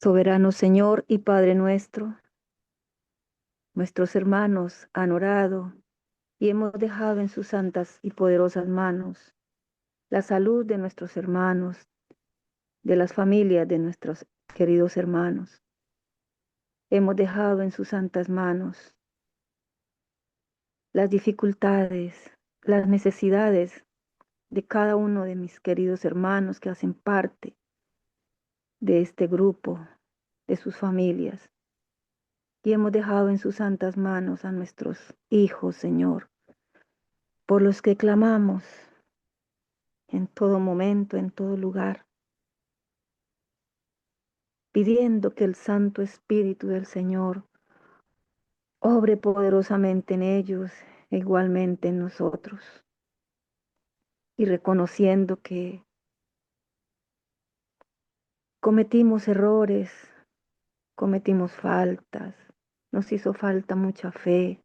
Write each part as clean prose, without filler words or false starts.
Soberano Señor y Padre nuestro, nuestros hermanos han orado y hemos dejado en sus santas y poderosas manos la salud de nuestros hermanos, de las familias de nuestros queridos hermanos. Hemos dejado en sus santas manos las dificultades, las necesidades de cada uno de mis queridos hermanos que hacen parte de este grupo, de sus familias. Y hemos dejado en sus santas manos a nuestros hijos, Señor, por los que clamamos en todo momento, en todo lugar, pidiendo que el Santo Espíritu del Señor obre poderosamente en ellos e igualmente en nosotros. Y reconociendo que cometimos errores, cometimos faltas, nos hizo falta mucha fe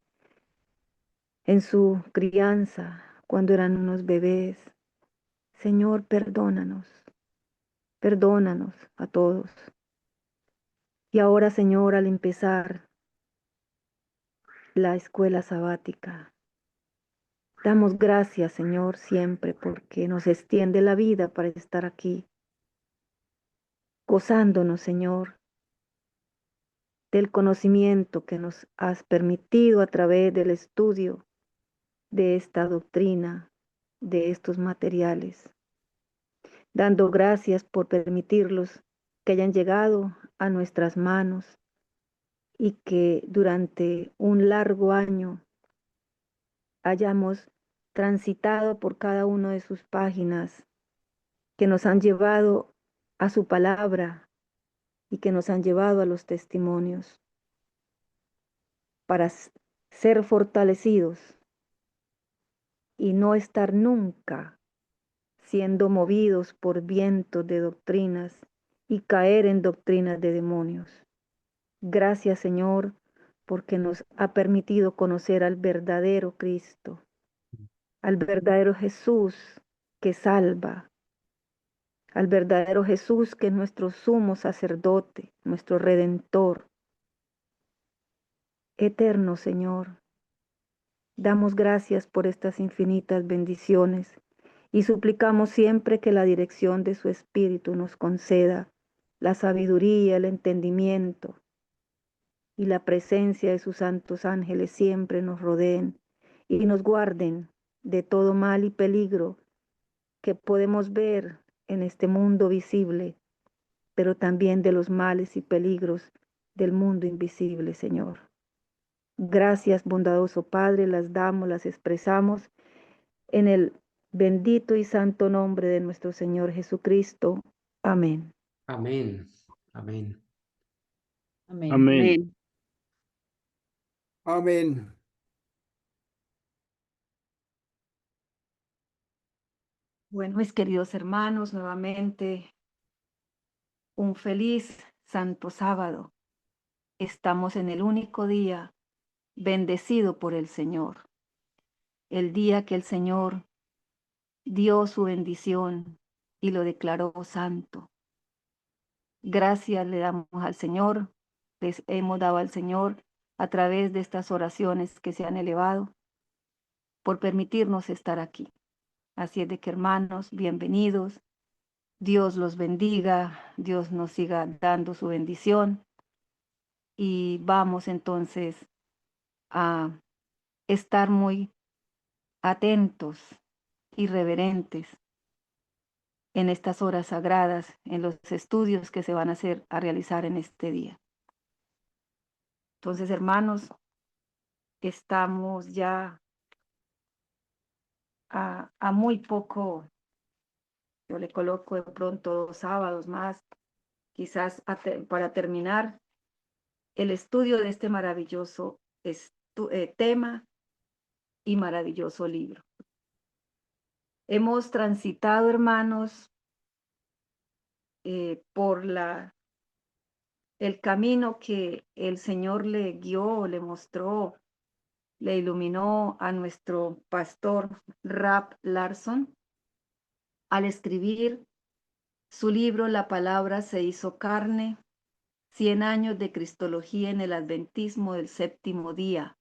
en su crianza cuando eran unos bebés. Señor, perdónanos, perdónanos a todos. Y ahora, Señor, al empezar la escuela sabática, damos gracias, Señor, siempre porque nos extiende la vida para estar aquí, gozándonos, Señor, del conocimiento que nos has permitido a través del estudio de esta doctrina, de estos materiales, dando gracias por permitirlos que hayan llegado a nuestras manos y que durante un largo año hayamos transitado por cada una de sus páginas que nos han llevado a su palabra y que nos han llevado a los testimonios para ser fortalecidos y no estar nunca siendo movidos por vientos de doctrinas y caer en doctrinas de demonios. Gracias, Señor, porque nos ha permitido conocer al verdadero Cristo, al verdadero Jesús que salva, al verdadero Jesús que es nuestro sumo sacerdote, nuestro redentor. Eterno Señor, damos gracias por estas infinitas bendiciones y suplicamos siempre que la dirección de su Espíritu nos conceda la sabiduría, el entendimiento y la presencia de sus santos ángeles siempre nos rodeen y nos guarden de todo mal y peligro que podemos ver en este mundo visible, pero también de los males y peligros del mundo invisible, Señor. Gracias, bondadoso Padre, las damos, las expresamos en el bendito y santo nombre de nuestro Señor Jesucristo. Amén. Amén. Amén. Amén. Amén. Amén. Bueno, mis queridos hermanos, nuevamente un feliz santo sábado. Estamos en el único día bendecido por el Señor. El día que el Señor dio su bendición y lo declaró santo. Gracias le damos al Señor, les hemos dado al Señor a través de estas oraciones que se han elevado por permitirnos estar aquí. Así es de que, hermanos, bienvenidos. Dios los bendiga, Dios nos siga dando su bendición y vamos entonces a estar muy atentos y reverentes en estas horas sagradas, en los estudios que se van a realizar en este día. Entonces, hermanos, estamos ya a muy poco, yo le coloco de pronto 2 sábados más, quizás para terminar el estudio de este maravilloso tema y maravilloso libro. Hemos transitado, hermanos, por el camino que el Señor le guió, le mostró, le iluminó a nuestro pastor Rap Larson al escribir su libro La palabra se hizo carne, 100 años de Cristología en el Adventismo del Séptimo Día,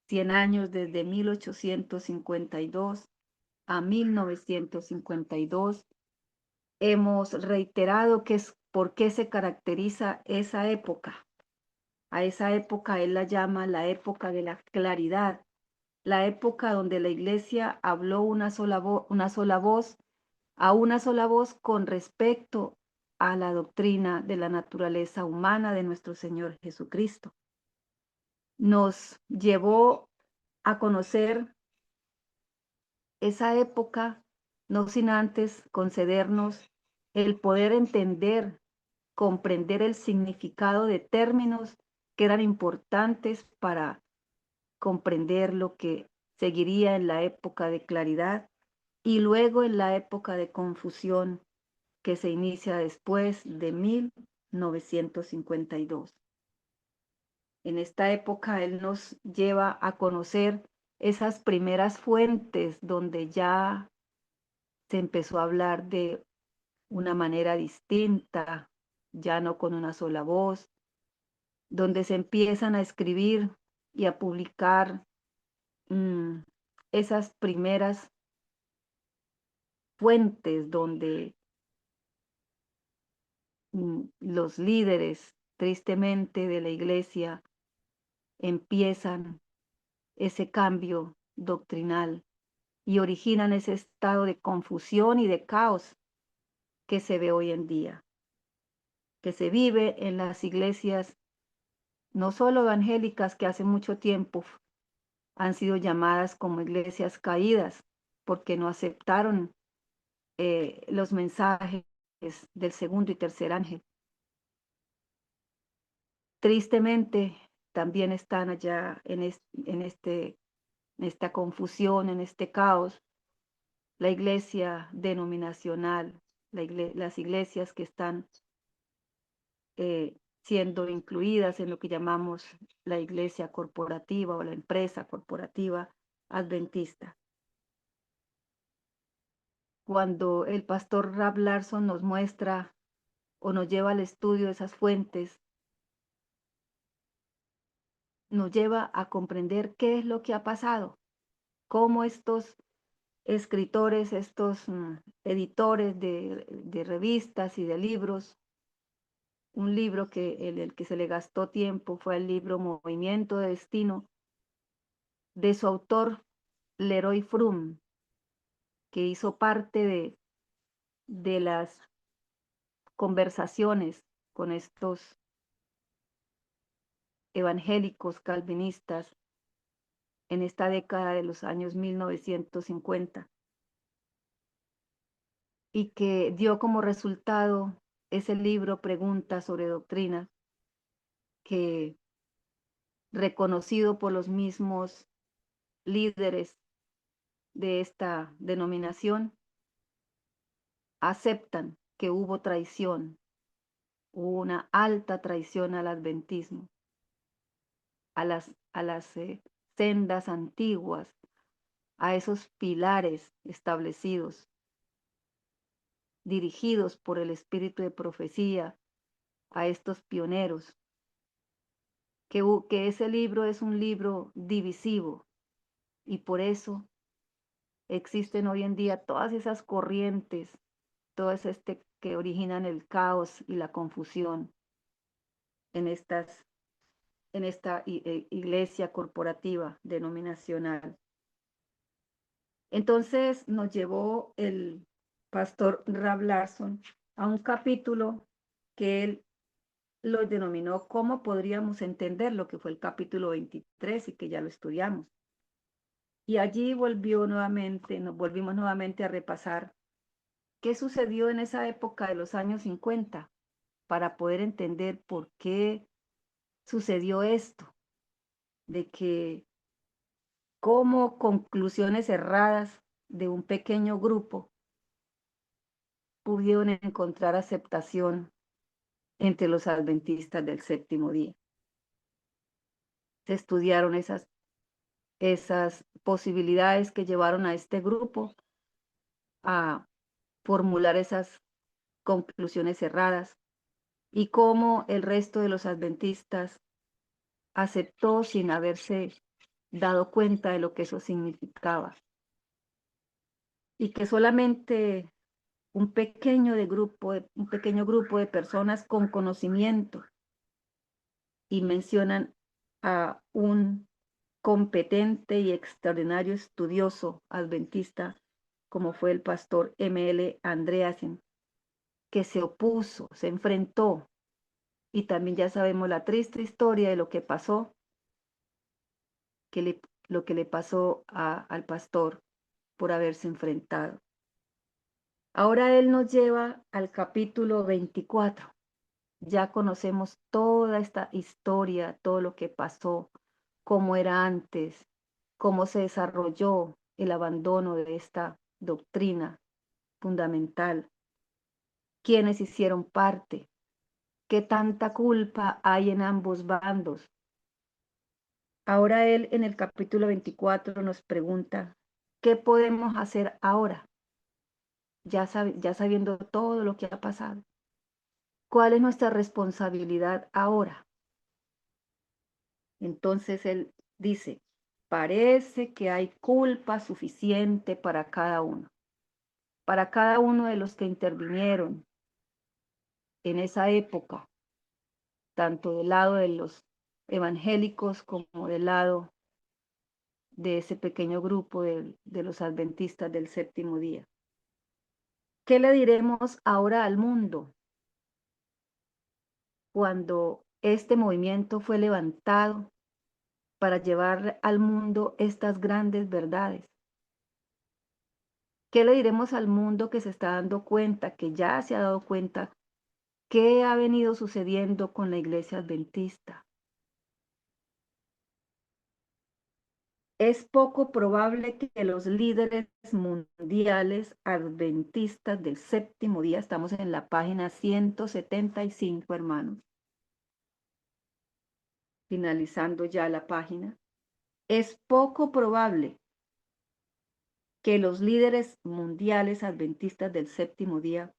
100 años desde 1852 a 1952. Hemos reiterado por qué se caracteriza esa época. A esa época él la llama la época de la claridad, la época donde la iglesia habló una sola voz con respecto a la doctrina de la naturaleza humana de nuestro Señor Jesucristo. Nos llevó a conocer esa época, no sin antes concedernos el poder entender, comprender el significado de términos que eran importantes para comprender lo que seguiría en la época de claridad y luego en la época de confusión que se inicia después de 1952. En esta época él nos lleva a conocer esas primeras fuentes donde ya se empezó a hablar de una manera distinta, ya no con una sola voz, donde se empiezan a escribir y a publicar esas primeras fuentes donde los líderes, tristemente, de la iglesia empiezan ese cambio doctrinal y originan ese estado de confusión y de caos que se ve hoy en día, que se vive en las iglesias, no solo evangélicas, que hace mucho tiempo han sido llamadas como iglesias caídas, porque no aceptaron los mensajes del segundo y tercer ángel. Tristemente, también están allá en esta confusión, en este caos, la iglesia denominacional, las iglesias que están siendo incluidas en lo que llamamos la iglesia corporativa o la empresa corporativa adventista. Cuando el pastor Rab Larson nos muestra o nos lleva al estudio de esas fuentes, nos lleva a comprender qué es lo que ha pasado, cómo estos escritores, estos editores de revistas y de libros, un libro en el que se le gastó tiempo fue el libro Movimiento de Destino, de su autor Leroy Froom, que hizo parte de las conversaciones con estos evangélicos calvinistas en esta década de los años 1950 y que dio como resultado ese libro Preguntas sobre Doctrina, que reconocido por los mismos líderes de esta denominación, aceptan que hubo traición, hubo una alta traición al adventismo, a las sendas antiguas, a esos pilares establecidos, dirigidos por el espíritu de profecía, a estos pioneros, que ese libro es un libro divisivo y por eso existen hoy en día todas esas corrientes, todas que originan el caos y la confusión en esta iglesia corporativa denominacional. Entonces nos llevó el pastor Rab Larson a un capítulo que él lo denominó cómo podríamos entender lo que fue el capítulo 23 y que ya lo estudiamos. Y allí nos volvimos nuevamente a repasar qué sucedió en esa época de los años 50 para poder entender por qué sucedió esto, de que como conclusiones erradas de un pequeño grupo pudieron encontrar aceptación entre los adventistas del séptimo día. Se estudiaron esas posibilidades que llevaron a este grupo a formular esas conclusiones erradas y cómo el resto de los adventistas aceptó sin haberse dado cuenta de lo que eso significaba. Y que solamente un pequeño grupo de personas con conocimiento, y mencionan a un competente y extraordinario estudioso adventista como fue el pastor M.L. Andreasen, que se opuso, se enfrentó, y también ya sabemos la triste historia de lo que pasó, lo que le pasó al pastor por haberse enfrentado. Ahora él nos lleva al capítulo 24. Ya conocemos toda esta historia, todo lo que pasó, cómo era antes, cómo se desarrolló el abandono de esta doctrina fundamental, quiénes hicieron parte, qué tanta culpa hay en ambos bandos. Ahora él en el capítulo 24 nos pregunta, ¿qué podemos hacer ahora? Ya sabiendo todo lo que ha pasado. ¿Cuál es nuestra responsabilidad ahora? Entonces él dice, parece que hay culpa suficiente para cada uno de los que intervinieron en esa época, tanto del lado de los evangélicos como del lado de ese pequeño grupo de los adventistas del séptimo día. ¿Qué le diremos ahora al mundo cuando este movimiento fue levantado para llevar al mundo estas grandes verdades? ¿Qué le diremos al mundo que se está dando cuenta, que ya se ha dado cuenta, qué ha venido sucediendo con la iglesia adventista? Es poco probable que los líderes mundiales adventistas del séptimo día, estamos en la página 175, hermanos, finalizando ya la página, es poco probable que los líderes mundiales adventistas del séptimo día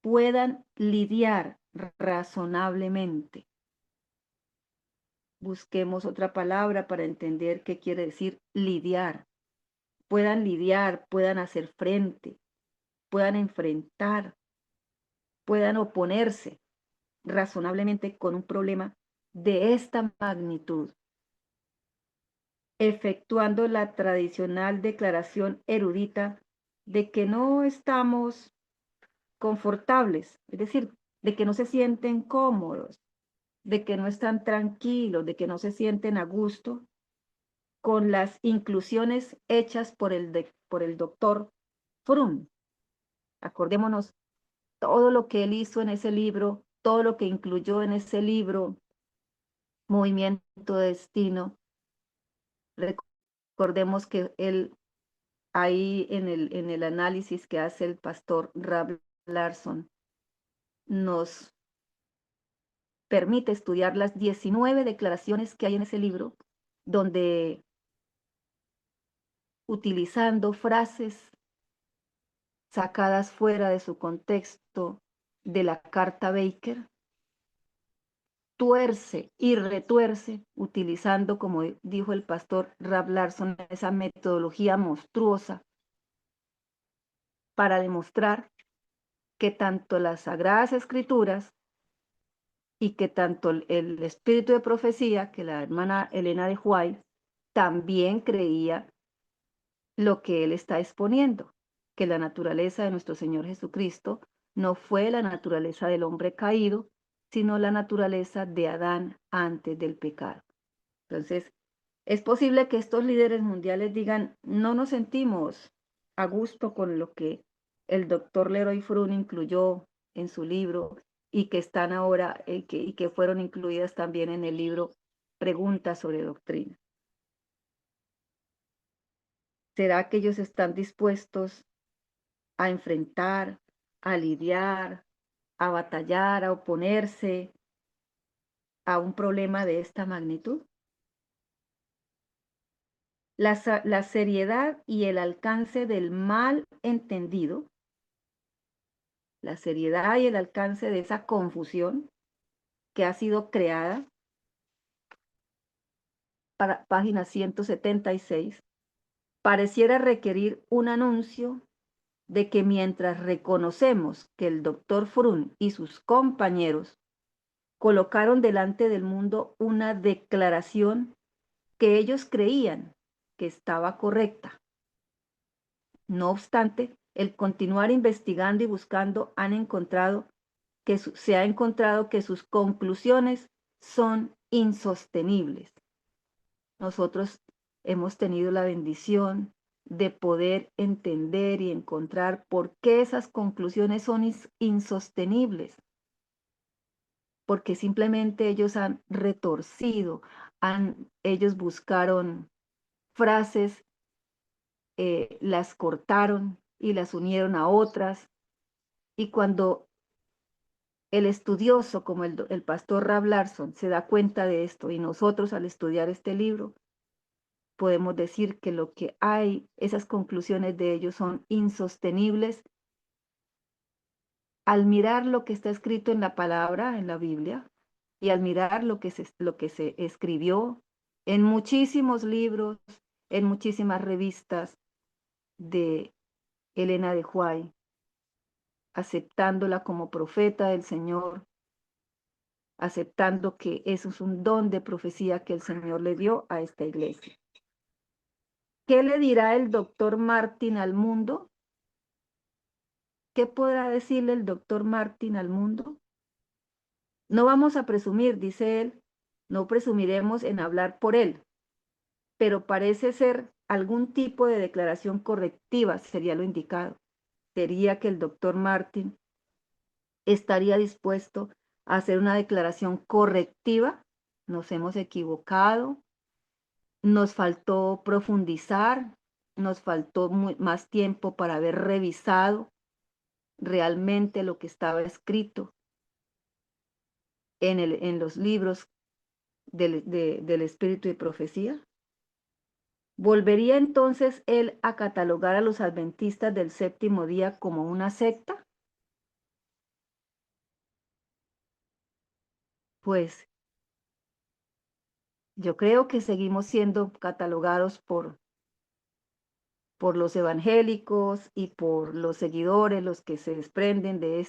puedan lidiar razonablemente. Busquemos otra palabra para entender qué quiere decir lidiar. Puedan hacer frente, puedan enfrentar, puedan oponerse razonablemente con un problema de esta magnitud, efectuando la tradicional declaración erudita de que no estamos confortables, es decir, de que no se sienten cómodos, de que no están tranquilos, de que no se sienten a gusto con las inclusiones hechas por el doctor Frum. Acordémonos todo lo que él hizo en ese libro, todo lo que incluyó en ese libro, Movimiento de Destino. Recordemos que él ahí en el análisis que hace el pastor Rab Larson nos permite estudiar las 19 declaraciones que hay en ese libro, donde utilizando frases sacadas fuera de su contexto de la carta Baker, tuerce y retuerce, utilizando, como dijo el pastor Rab Larson, esa metodología monstruosa para demostrar que tanto las Sagradas Escrituras y que tanto el espíritu de profecía, que la hermana Elena de White también creía lo que él está exponiendo, que la naturaleza de nuestro Señor Jesucristo no fue la naturaleza del hombre caído, sino la naturaleza de Adán antes del pecado. Entonces, es posible que estos líderes mundiales digan, no nos sentimos a gusto con lo que el doctor Leroy Froon incluyó en su libro y que están ahora, y que fueron incluidas también en el libro Preguntas sobre Doctrina. ¿Será que ellos están dispuestos a enfrentar, a lidiar, a batallar, a oponerse a un problema de esta magnitud? La seriedad y el alcance del mal entendido la seriedad y el alcance de esa confusión que ha sido creada, para página 176, pareciera requerir un anuncio de que mientras reconocemos que el doctor Frun y sus compañeros colocaron delante del mundo una declaración que ellos creían que estaba correcta, no obstante, el continuar investigando y buscando se ha encontrado que sus conclusiones son insostenibles. Nosotros hemos tenido la bendición de poder entender y encontrar por qué esas conclusiones son insostenibles, porque simplemente ellos han retorcido, ellos buscaron frases, las cortaron y las unieron a otras, y cuando el estudioso como el pastor Rab Larson se da cuenta de esto, y nosotros al estudiar este libro, podemos decir que lo que hay, esas conclusiones de ellos son insostenibles al mirar lo que está escrito en la palabra, en la Biblia, y al mirar lo que se escribió en muchísimos libros, en muchísimas revistas de Elena de White, aceptándola como profeta del Señor, aceptando que eso es un don de profecía que el Señor le dio a esta iglesia. ¿Qué le dirá el doctor Martin al mundo? ¿Qué podrá decirle el doctor Martin al mundo? No vamos a presumir, dice él, no presumiremos en hablar por él, pero parece ser algún tipo de declaración correctiva, sería lo indicado. Sería que el doctor Martin estaría dispuesto a hacer una declaración correctiva. Nos hemos equivocado, nos faltó profundizar, nos faltó más tiempo para haber revisado realmente lo que estaba escrito en los libros del Espíritu y Profecía. ¿Volvería entonces él a catalogar a los adventistas del séptimo día como una secta? Pues yo creo que seguimos siendo catalogados por los evangélicos y por los seguidores, los que se desprenden de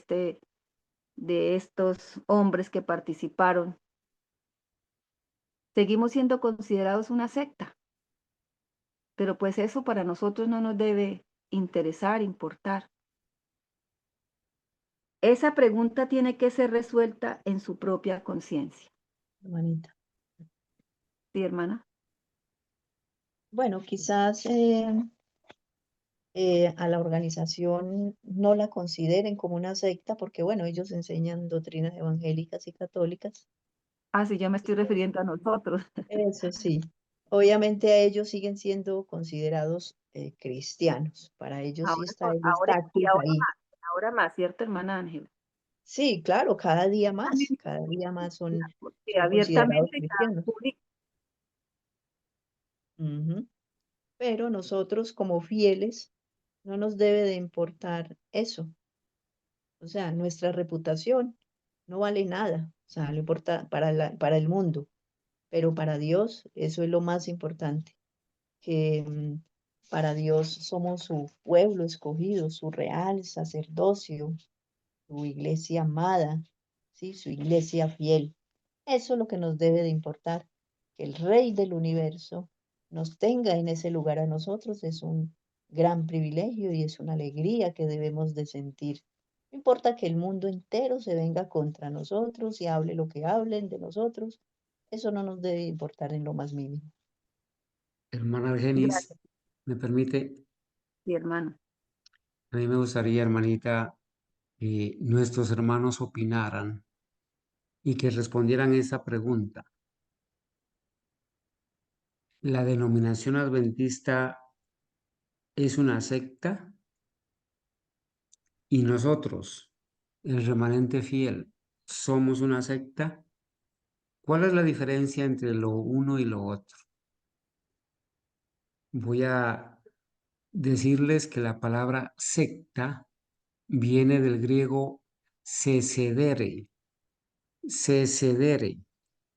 estos hombres que participaron. Seguimos siendo considerados una secta, pero pues eso para nosotros no nos debe interesar, importar. Esa pregunta tiene que ser resuelta en su propia conciencia. Hermanita. ¿Sí, hermana? Bueno, quizás a la organización no la consideren como una secta porque, bueno, ellos enseñan doctrinas evangélicas y católicas. Ah, sí, yo me estoy refiriendo a nosotros. Eso sí. Obviamente a ellos siguen siendo considerados cristianos. Para ellos sí está el estatus ahí. Ahora más, ¿cierto, hermana Ángela? Sí, claro, cada día más Porque son considerados abiertamente cristianos. publica. Ujú. Pero nosotros como fieles no nos debe de importar eso. O sea, nuestra reputación no vale nada. O sea, no importa para el mundo, pero para Dios eso es lo más importante. Que para Dios somos su pueblo escogido, su real sacerdocio, su iglesia amada, ¿sí? Su iglesia fiel. Eso es lo que nos debe de importar. Que el Rey del universo nos tenga en ese lugar a nosotros es un gran privilegio y es una alegría que debemos de sentir. No importa que el mundo entero se venga contra nosotros y hable lo que hablen de nosotros, eso no nos debe importar en lo más mínimo. Hermana Argenis, Gracias, ¿me permite? sí, hermano. A mí me gustaría, hermanita, que nuestros hermanos opinaran y que respondieran esa pregunta. ¿La denominación adventista es una secta? ¿Y nosotros, el remanente fiel, somos una secta? ¿Cuál es la diferencia entre lo uno y lo otro? Voy a decirles que la palabra secta viene del griego cecedere,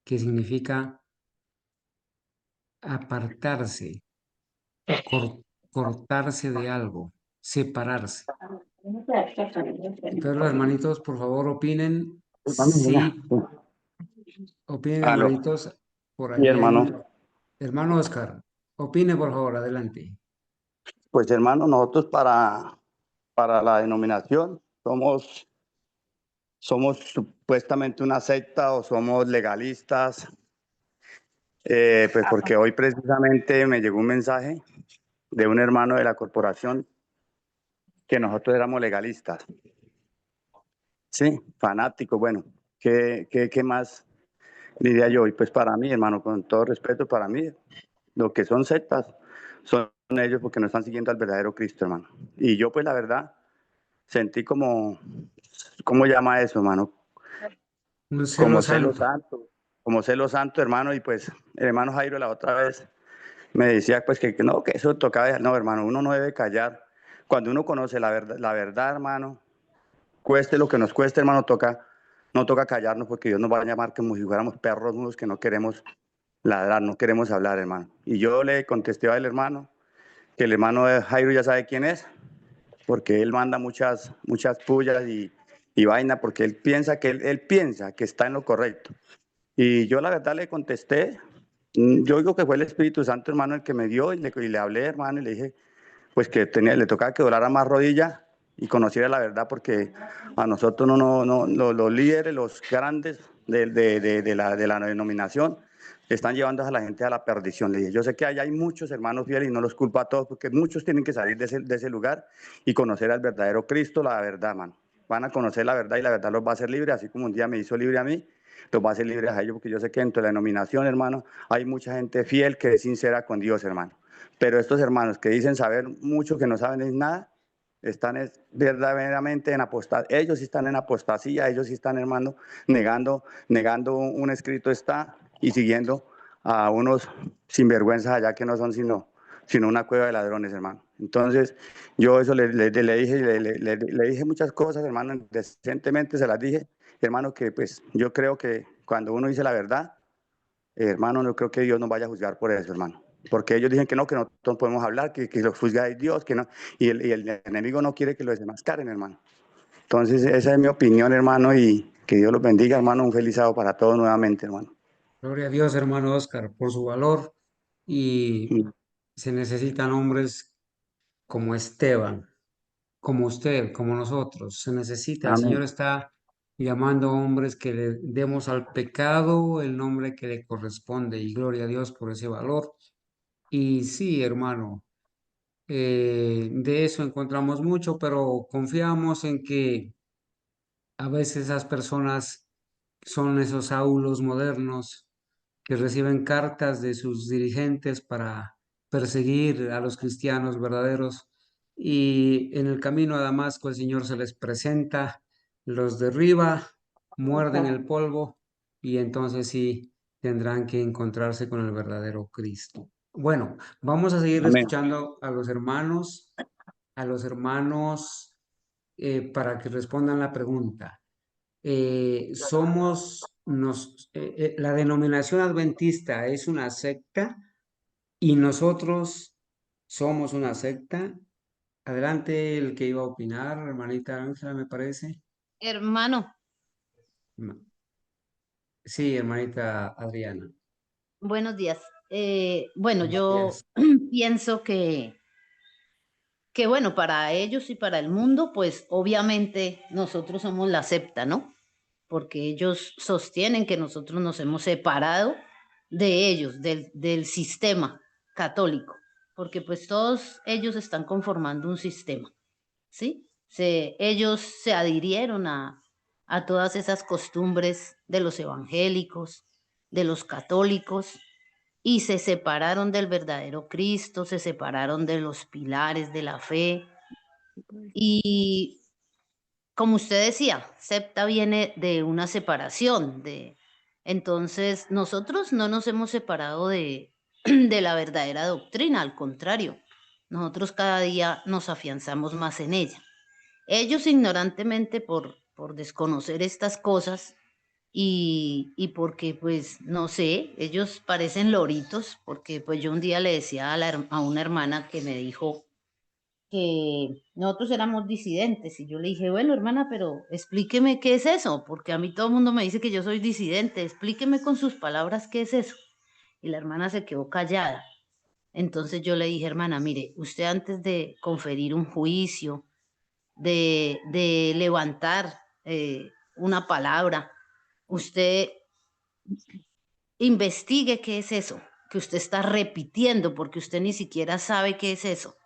que significa apartarse, cortarse de algo, separarse. Entonces, los hermanitos, por favor, opinen. Sí, opinen, Aló, hermanitos. Por mi allí hay. hermano. Hermano Oscar, opine, por favor, adelante. Pues hermano, nosotros para la denominación somos supuestamente una secta o somos legalistas, pues porque hoy precisamente me llegó un mensaje de un hermano de la corporación que nosotros éramos legalistas. Sí, fanáticos, bueno, ¿qué más diría yo? Y pues para mí, hermano, con todo respeto, para mí, lo que son sectas son ellos porque no están siguiendo al verdadero Cristo, hermano. Y yo pues la verdad sentí como, ¿cómo llama eso, hermano? Un celo Como celo santo. santo, como celo santo, hermano. Y pues el hermano Jairo la otra vez me decía pues que no, que eso tocaba, no, hermano, uno no debe callar. Cuando uno conoce la verdad, hermano, cueste lo que nos cueste, hermano, no toca callarnos porque Dios nos va a llamar como si fuéramos perros mudos que no queremos ladrar, no queremos hablar, hermano. Y yo le contesté al hermano que el hermano de Jairo ya sabe quién es, porque él manda muchas pullas y vaina, porque él piensa que está en lo correcto. Y yo la verdad le contesté, yo digo que fue el Espíritu Santo, hermano, el que me dio y le hablé, hermano, y le dije, pues que le tocaba que doblara más rodilla y conociera la verdad, porque a nosotros los líderes, los grandes de la denominación, están llevando a la gente a la perdición. Le dije, yo sé que allá hay muchos hermanos fieles y no los culpo a todos, porque muchos tienen que salir de ese lugar y conocer al verdadero Cristo, la verdad, mano. Van a conocer la verdad y la verdad los va a hacer libres, así como un día me hizo libre a mí, los va a hacer libres a ellos, porque yo sé que dentro de la denominación, hermano, hay mucha gente fiel que es sincera con Dios, hermano. Pero estos hermanos que dicen saber mucho, que no saben es nada, están verdaderamente en apostasía. Ellos sí están en apostasía, ellos sí están, hermano, negando un escrito está y siguiendo a unos sinvergüenzas allá que no son sino una cueva de ladrones, hermano. Entonces, yo eso le dije muchas cosas, hermano, decentemente se las dije, hermano, que pues yo creo que cuando uno dice la verdad, hermano, no creo que Dios nos vaya a juzgar por eso, hermano. Porque ellos dicen que no podemos hablar, que los juzga Dios, que no, y el enemigo no quiere que los demascaren, hermano. Entonces, esa es mi opinión, hermano, y que Dios los bendiga, hermano. Un feliz sábado para todos nuevamente, hermano. Gloria a Dios, hermano Oscar, por su valor. Y se necesitan hombres como Esteban, como usted, como nosotros. Se necesita, el Señor Amén. está llamando a hombres que le demos al pecado el nombre que le corresponde. Y gloria a Dios por ese valor. Y sí, hermano, de eso encontramos mucho, pero confiamos en que a veces esas personas son esos aulos modernos que reciben cartas de sus dirigentes para perseguir a los cristianos verdaderos y en el camino a Damasco el Señor se les presenta, los derriba, muerden el polvo y entonces sí tendrán que encontrarse con el verdadero Cristo. Bueno, vamos a seguir Amén. escuchando a los hermanos para que respondan la pregunta. La denominación adventista es una secta y nosotros somos una secta. Adelante el que iba a opinar, hermanita Ángela, me parece. Hermano, Ma- Sí, hermanita Adriana. buenos días. Bueno, Buenos yo días. pienso que, bueno, para ellos y para el mundo, pues obviamente nosotros somos la secta, ¿no? Porque ellos sostienen que nosotros nos hemos separado de ellos, del sistema católico, porque pues todos ellos están conformando un sistema, ¿sí? Ellos se adhirieron a todas esas costumbres de los evangélicos, de los católicos, y se separaron del verdadero Cristo, se separaron de los pilares de la fe. Y como usted decía, septa viene de una separación, entonces nosotros no nos hemos separado de la verdadera doctrina, al contrario, nosotros cada día nos afianzamos más en ella. Ellos ignorantemente por desconocer estas cosas y porque pues no sé, ellos parecen loritos, porque pues yo un día le decía a una hermana que me dijo que nosotros éramos disidentes y yo le dije, bueno, hermana, pero explíqueme qué es eso, porque a mí todo el mundo me dice que yo soy disidente, explíqueme con sus palabras qué es eso. Y la hermana se quedó callada. Entonces yo le dije, hermana, mire, usted antes de conferir un juicio, de levantar una palabra, usted investigue qué es eso que usted está repitiendo, porque usted ni siquiera sabe qué es eso,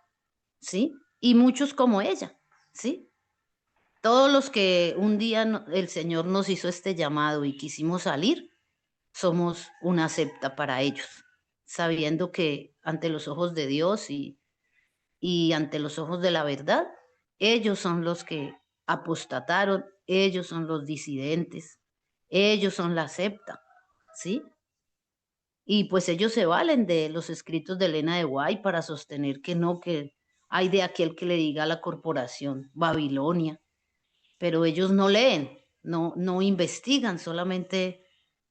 ¿sí? Y muchos como ella, ¿sí? Todos los que un día el Señor nos hizo este llamado y quisimos salir, somos una septa para ellos, sabiendo que ante los ojos de Dios y ante los ojos de la verdad, ellos son los que apostataron, ellos son los disidentes, ellos son la septa, ¿sí? Y pues ellos se valen de los escritos de Elena de White para sostener que no, que hay de aquel que le diga a la corporación Babilonia, pero ellos no leen, no investigan, solamente...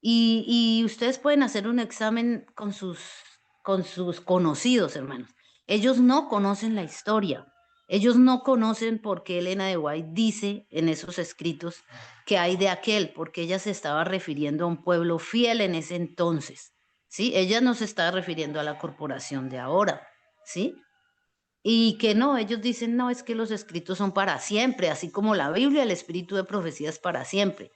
Y ustedes pueden hacer un examen con sus conocidos, hermanos. Ellos no conocen la historia. Ellos no conocen por qué Elena de White dice en esos escritos que hay de aquel, porque ella se estaba refiriendo a un pueblo fiel en ese entonces, ¿sí? Ella no se estaba refiriendo a la corporación de ahora, ¿sí? Y que no, ellos dicen, no, es que los escritos son para siempre, así como la Biblia, el espíritu de profecía es para siempre,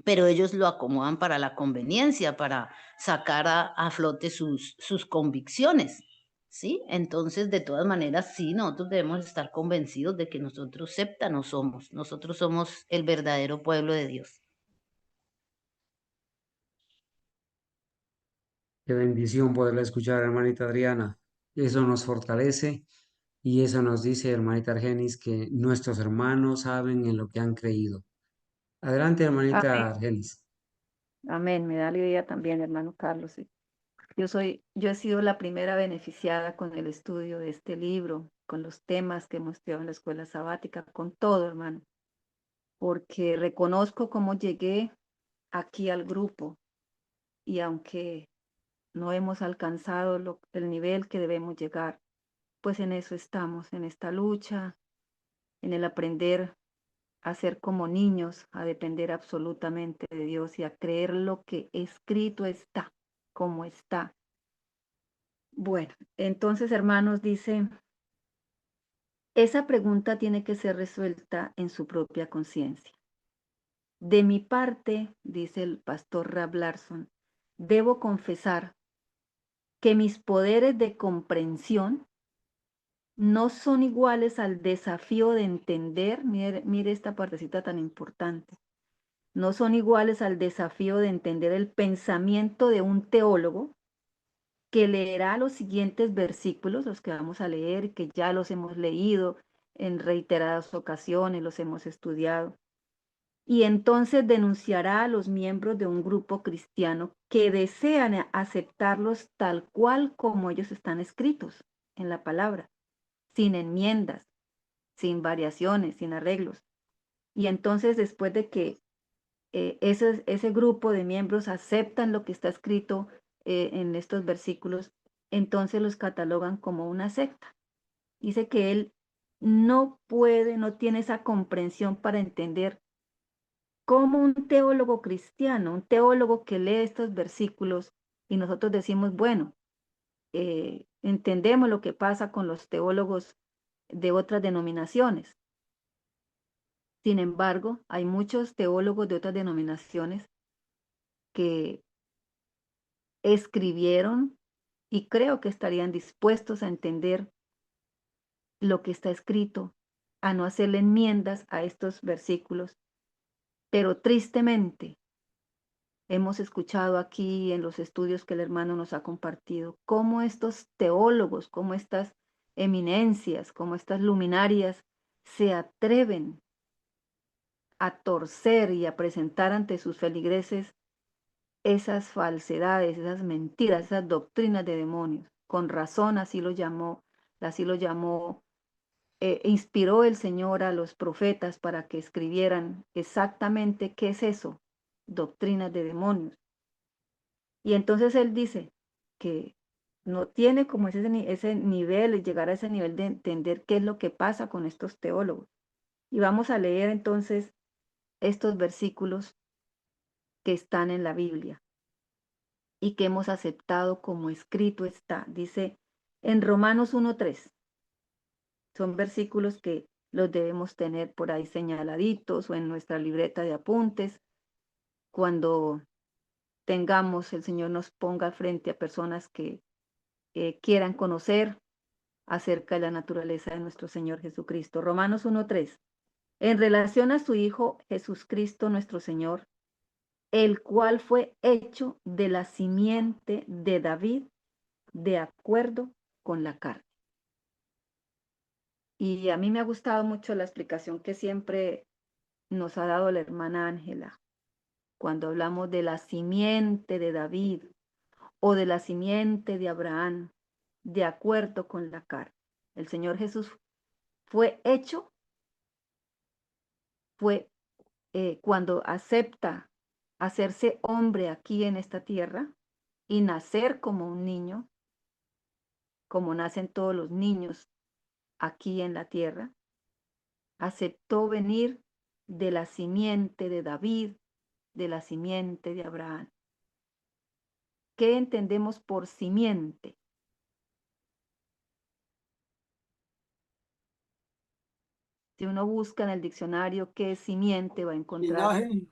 pero ellos lo acomodan para la conveniencia, para sacar a flote sus convicciones, ¿sí? Entonces, de todas maneras, sí, nosotros debemos estar convencidos de que nosotros septa no somos, nosotros somos el verdadero pueblo de Dios. Qué bendición poderla escuchar, hermanita Adriana. Eso nos fortalece y eso nos dice, hermanita Argenis, que nuestros hermanos saben en lo que han creído. Adelante, hermanita Amén. Argenis. Amén. Me da alegría también, hermano Carlos. Sí. Yo he sido la primera beneficiada con el estudio de este libro, con los temas que hemos estudiado en la escuela sabática, con todo, hermano, porque reconozco cómo llegué aquí al grupo y aunque no hemos alcanzado el nivel que debemos llegar, pues en eso estamos, en esta lucha, en el aprender a ser como niños, a depender absolutamente de Dios y a creer lo que escrito está, como está. Bueno, entonces, hermanos, dice, esa pregunta tiene que ser resuelta en su propia conciencia. De mi parte, dice el pastor Rab Larson, debo confesar que mis poderes de comprensión no son iguales al desafío de entender, mire esta partecita tan importante, no son iguales al desafío de entender el pensamiento de un teólogo que leerá los siguientes versículos, los que vamos a leer, que ya los hemos leído en reiteradas ocasiones, los hemos estudiado, y entonces denunciará a los miembros de un grupo cristiano que desean aceptarlos tal cual como ellos están escritos en la palabra, sin enmiendas, sin variaciones, sin arreglos. Y entonces después de que ese grupo de miembros aceptan lo que está escrito en estos versículos, entonces los catalogan como una secta. Dice que él no puede, no tiene esa comprensión para entender cómo un teólogo cristiano, un teólogo que lee estos versículos y nosotros decimos, bueno, entendemos lo que pasa con los teólogos de otras denominaciones. Sin embargo, hay muchos teólogos de otras denominaciones que escribieron y creo que estarían dispuestos a entender lo que está escrito, a no hacerle enmiendas a estos versículos. Pero tristemente hemos escuchado aquí en los estudios que el hermano nos ha compartido cómo estos teólogos, cómo estas eminencias, cómo estas luminarias se atreven a torcer y a presentar ante sus feligreses esas falsedades, esas mentiras, esas doctrinas de demonios. Con razón así lo llamó inspiró el Señor a los profetas para que escribieran exactamente qué es eso, doctrinas de demonios. Y entonces él dice que no tiene como ese nivel, llegar a ese nivel de entender qué es lo que pasa con estos teólogos. Y vamos a leer entonces estos versículos que están en la Biblia y que hemos aceptado como escrito está. Dice en Romanos 1:3. Son versículos que los debemos tener por ahí señaladitos o en nuestra libreta de apuntes. Cuando tengamos, el Señor nos ponga al frente a personas que quieran conocer acerca de la naturaleza de nuestro Señor Jesucristo. Romanos 1:3. En relación a su Hijo Jesucristo nuestro Señor, el cual fue hecho de la simiente de David de acuerdo con la carne. Y a mí me ha gustado mucho la explicación que siempre nos ha dado la hermana Ángela cuando hablamos de la simiente de David o de la simiente de Abraham de acuerdo con la carne. El Señor Jesús fue hecho, fue cuando acepta hacerse hombre aquí en esta tierra y nacer como un niño, como nacen todos los niños aquí en la tierra, aceptó venir de la simiente de David, de la simiente de Abraham. ¿Qué entendemos por simiente? Si uno busca en el diccionario qué es simiente, va a encontrar Linaje.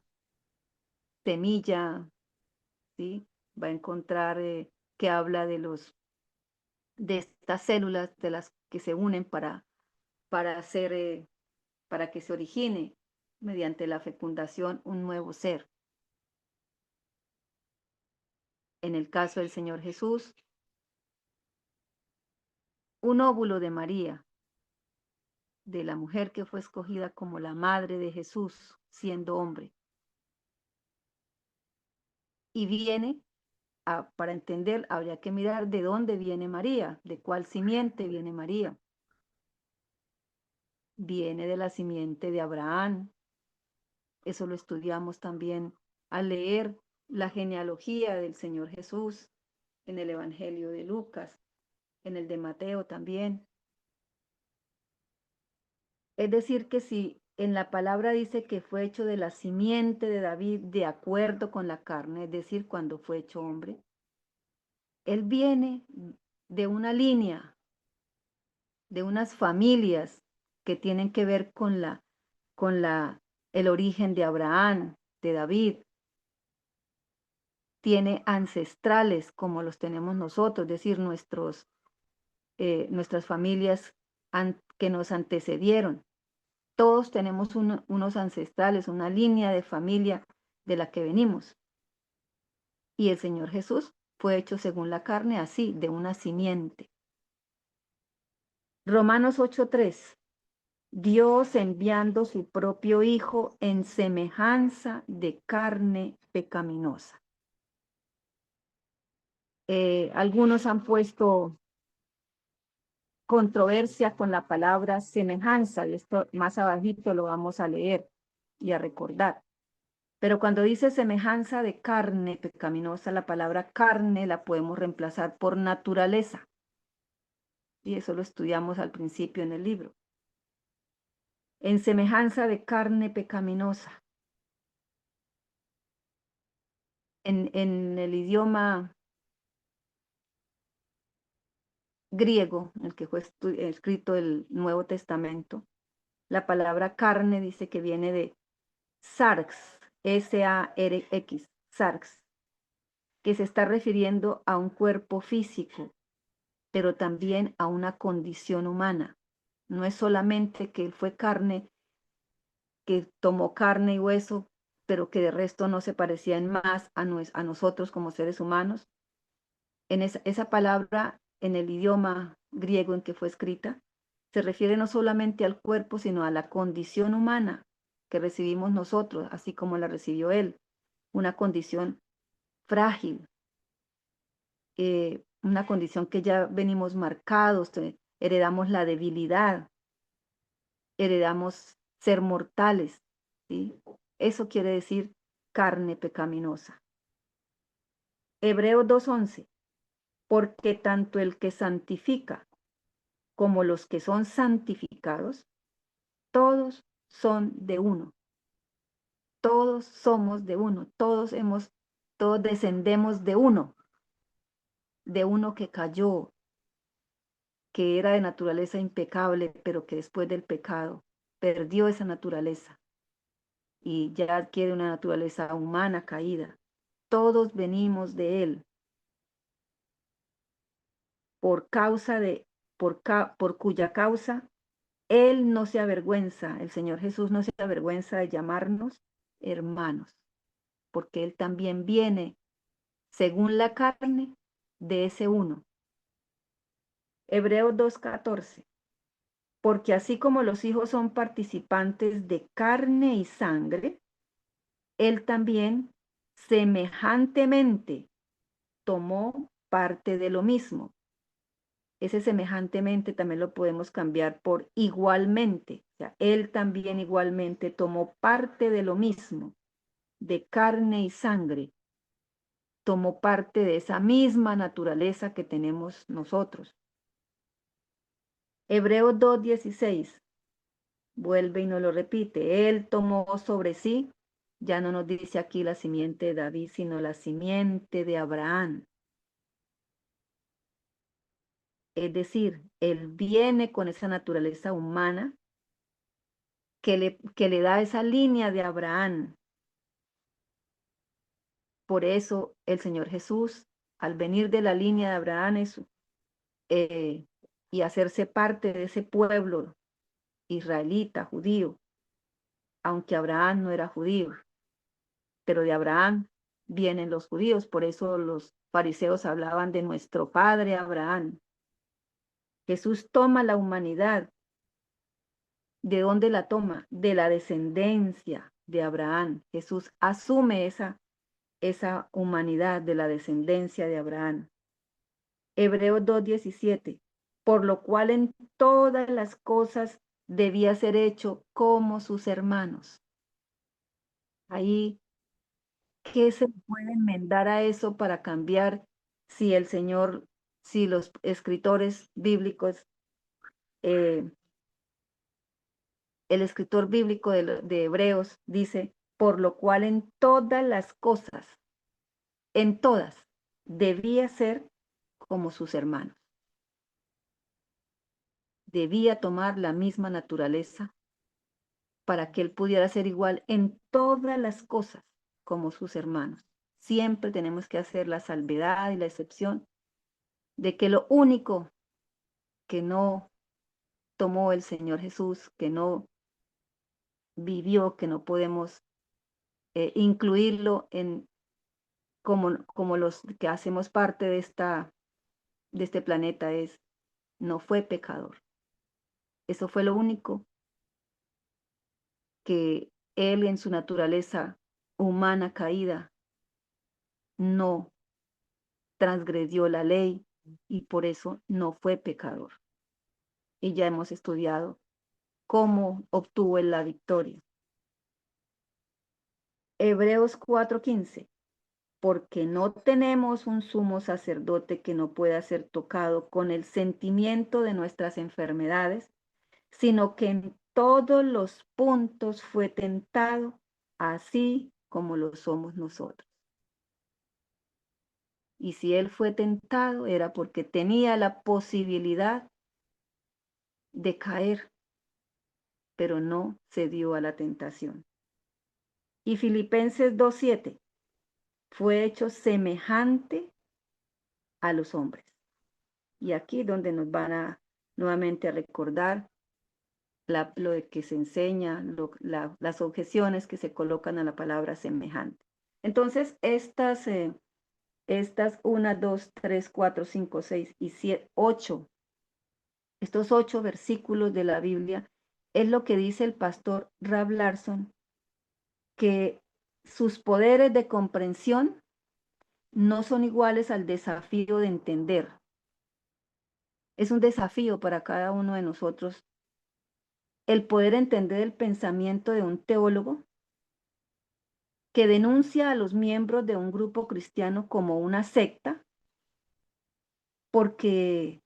semilla, ¿sí? Va a encontrar que habla de estas células de las que se unen para hacer, para que se origine mediante la fecundación un nuevo ser. En el caso del Señor Jesús, un óvulo de María, de la mujer que fue escogida como la madre de Jesús, siendo hombre. Y viene, para entender, habría que mirar de dónde viene María, de cuál simiente viene María. Viene de la simiente de Abraham. Eso lo estudiamos también al leer la genealogía del Señor Jesús en el Evangelio de Lucas, en el de Mateo también. Es decir, que si en la palabra dice que fue hecho de la simiente de David de acuerdo con la carne, es decir, cuando fue hecho hombre, él viene de una línea, de unas familias que tienen que ver con el origen de Abraham, de David. Tiene ancestrales como los tenemos nosotros, es decir, nuestras familias que nos antecedieron. Todos tenemos unos ancestrales, una línea de familia de la que venimos. Y el Señor Jesús fue hecho según la carne, así, de una simiente. Romanos 8:3. Dios enviando su propio Hijo en semejanza de carne pecaminosa. Algunos han puesto controversia con la palabra semejanza, y esto más abajito lo vamos a leer y a recordar. Pero cuando dice semejanza de carne pecaminosa, la palabra carne la podemos reemplazar por naturaleza. Y eso lo estudiamos al principio en el libro. En semejanza de carne pecaminosa. En el idioma griego, en el que fue escrito el Nuevo Testamento, la palabra carne dice que viene de sarx, S-A-R-X, sarx, que se está refiriendo a un cuerpo físico, pero también a una condición humana. No es solamente que él fue carne, que tomó carne y hueso, pero que de resto no se parecía en más a nosotros como seres humanos. En esa palabra, en el idioma griego en que fue escrita, se refiere no solamente al cuerpo, sino a la condición humana que recibimos nosotros, así como la recibió él, una condición frágil, una condición que ya venimos marcados, heredamos la debilidad, heredamos ser mortales, ¿sí? Eso quiere decir carne pecaminosa. Hebreos 2:11, porque tanto el que santifica como los que son santificados, todos son de uno. Todos somos de uno, todos descendemos de uno que cayó, que era de naturaleza impecable, pero que después del pecado perdió esa naturaleza y ya adquiere una naturaleza humana caída. Todos venimos de él por cuya causa él no se avergüenza, el Señor Jesús no se avergüenza de llamarnos hermanos, porque él también viene según la carne de ese uno. Hebreos 2:14, porque así como los hijos son participantes de carne y sangre, él también semejantemente tomó parte de lo mismo. Ese semejantemente también lo podemos cambiar por igualmente. O sea, él también igualmente tomó parte de lo mismo, de carne y sangre. Tomó parte de esa misma naturaleza que tenemos nosotros. Hebreos 2:16, vuelve y nos lo repite. Él tomó sobre sí, ya no nos dice aquí la simiente de David, sino la simiente de Abraham. Es decir, él viene con esa naturaleza humana que le da esa línea de Abraham. Por eso el Señor Jesús, al venir de la línea de Abraham y hacerse parte de ese pueblo israelita, judío, aunque Abraham no era judío, pero de Abraham vienen los judíos, por eso los fariseos hablaban de nuestro padre Abraham. Jesús toma la humanidad. ¿De dónde la toma? De la descendencia de Abraham. Jesús asume esa humanidad de la descendencia de Abraham. Hebreos 2:17, por lo cual en todas las cosas debía ser hecho como sus hermanos. Ahí, ¿qué se puede enmendar a eso para cambiar si si los escritores bíblicos, el escritor bíblico de Hebreos dice, por lo cual en todas las cosas, en todas, debía ser como sus hermanos? Debía tomar la misma naturaleza para que él pudiera ser igual en todas las cosas como sus hermanos. Siempre tenemos que hacer la salvedad y la excepción de que lo único que no tomó el Señor Jesús, que no vivió, que no podemos incluirlo como los que hacemos parte de este planeta, no fue pecador. Eso fue lo único que él en su naturaleza humana caída no transgredió la ley y por eso no fue pecador. Y ya hemos estudiado cómo obtuvo él la victoria. Hebreos 4:15, porque no tenemos un sumo sacerdote que no pueda ser tocado con el sentimiento de nuestras enfermedades, sino que en todos los puntos fue tentado, así como lo somos nosotros. Y si él fue tentado era porque tenía la posibilidad de caer, pero no cedió a la tentación. Y Filipenses 2:7, fue hecho semejante a los hombres. Y aquí donde nos van nuevamente a recordar lo de que se enseña, las objeciones que se colocan a la palabra semejante. Entonces, estas 1, 2, 3, 4, 5, 6 y 7, 8, estos 8 versículos de la Biblia, es lo que dice el pastor Rab Larson, que sus poderes de comprensión no son iguales al desafío de entender. Es un desafío para cada uno de nosotros el poder entender el pensamiento de un teólogo que denuncia a los miembros de un grupo cristiano como una secta porque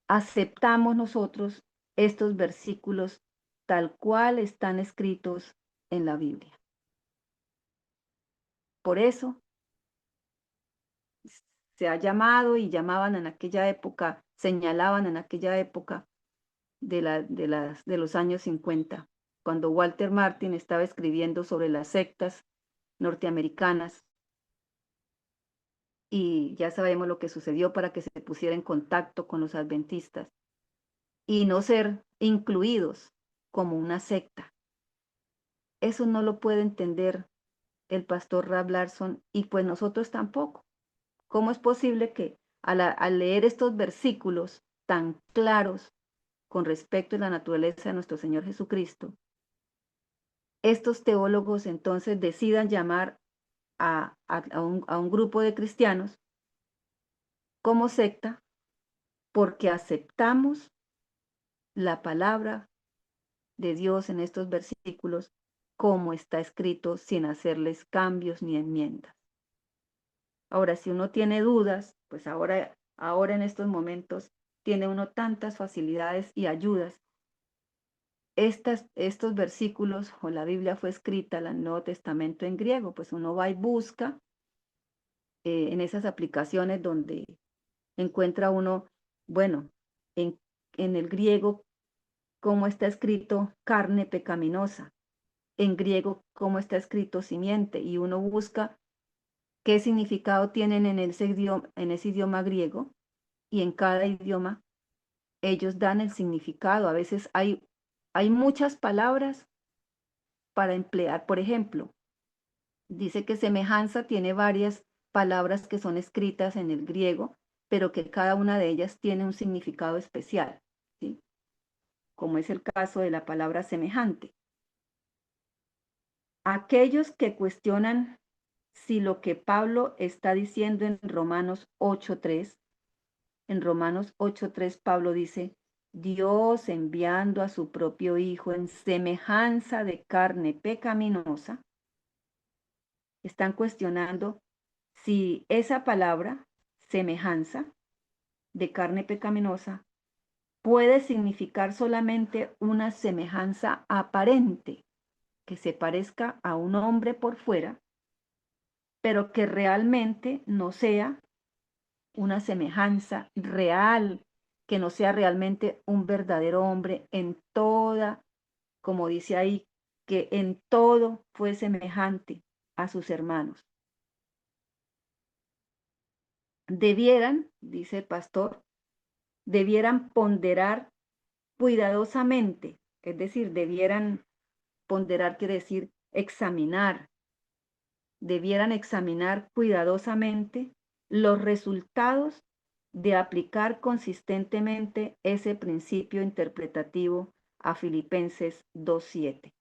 aceptamos nosotros estos versículos tal cual están escritos en la Biblia. Por eso se ha llamado y llamaban en aquella época, señalaban en aquella época de los años 50, cuando Walter Martin estaba escribiendo sobre las sectas norteamericanas, y ya sabemos lo que sucedió para que se pusiera en contacto con los adventistas y no ser incluidos como una secta. Eso no lo puede entender el pastor Rab Larson y pues nosotros tampoco. ¿Cómo es posible que al leer estos versículos tan claros con respecto a la naturaleza de nuestro Señor Jesucristo, estos teólogos entonces decidan llamar a un grupo de cristianos como secta porque aceptamos la palabra de Dios en estos versículos como está escrito sin hacerles cambios ni enmiendas? Ahora, si uno tiene dudas, pues ahora en estos momentos tiene uno tantas facilidades y ayudas. Estos versículos o la Biblia fue escrita, el Nuevo Testamento en griego, pues uno va y busca en esas aplicaciones donde encuentra uno, bueno, en el griego, cómo está escrito carne pecaminosa, en griego, cómo está escrito simiente, y uno busca qué significado tienen en ese idioma griego, y en cada idioma ellos dan el significado. A veces hay muchas palabras para emplear. Por ejemplo, dice que semejanza tiene varias palabras que son escritas en el griego, pero que cada una de ellas tiene un significado especial, ¿sí? Como es el caso de la palabra semejante. Aquellos que cuestionan si lo que Pablo está diciendo en Romanos 8:3, en Romanos 8:3 Pablo dice, Dios enviando a su propio Hijo en semejanza de carne pecaminosa, están cuestionando si esa palabra, semejanza de carne pecaminosa, puede significar solamente una semejanza aparente, que se parezca a un hombre por fuera, pero que realmente no sea una semejanza real, que no sea realmente un verdadero hombre en toda, como dice ahí, que en todo fue semejante a sus hermanos. Debieran, dice el pastor, debieran ponderar cuidadosamente, es decir, debieran ponderar quiere decir examinar, debieran examinar cuidadosamente los resultados de aplicar consistentemente ese principio interpretativo a Filipenses 2:7.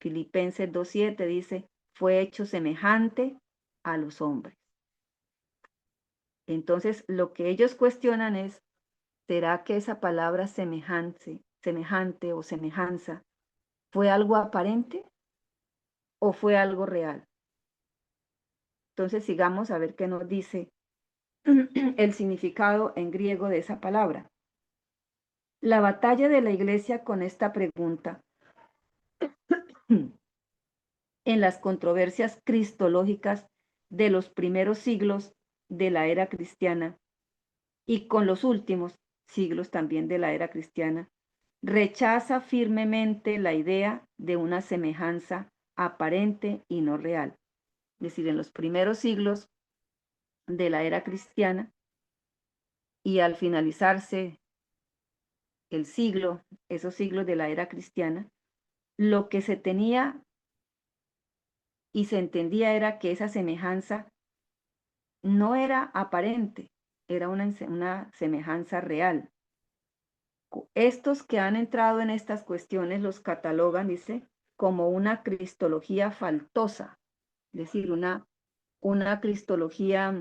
Filipenses 2:7 dice, fue hecho semejante a los hombres. Entonces, lo que ellos cuestionan es, ¿será que esa palabra semejante o semejanza fue algo aparente o fue algo real? Entonces, sigamos a ver qué nos dice el significado en griego de esa palabra. La batalla de la iglesia con esta pregunta en las controversias cristológicas de los primeros siglos de la era cristiana y con los últimos siglos también de la era cristiana, rechaza firmemente la idea de una semejanza aparente y no real. Es decir, en los primeros siglos de la era cristiana y al finalizarse el siglo, esos siglos de la era cristiana, lo que se tenía y se entendía era que esa semejanza no era aparente, era una semejanza real. Estos que han entrado en estas cuestiones los catalogan, dice, como una cristología faltosa, es decir, una cristología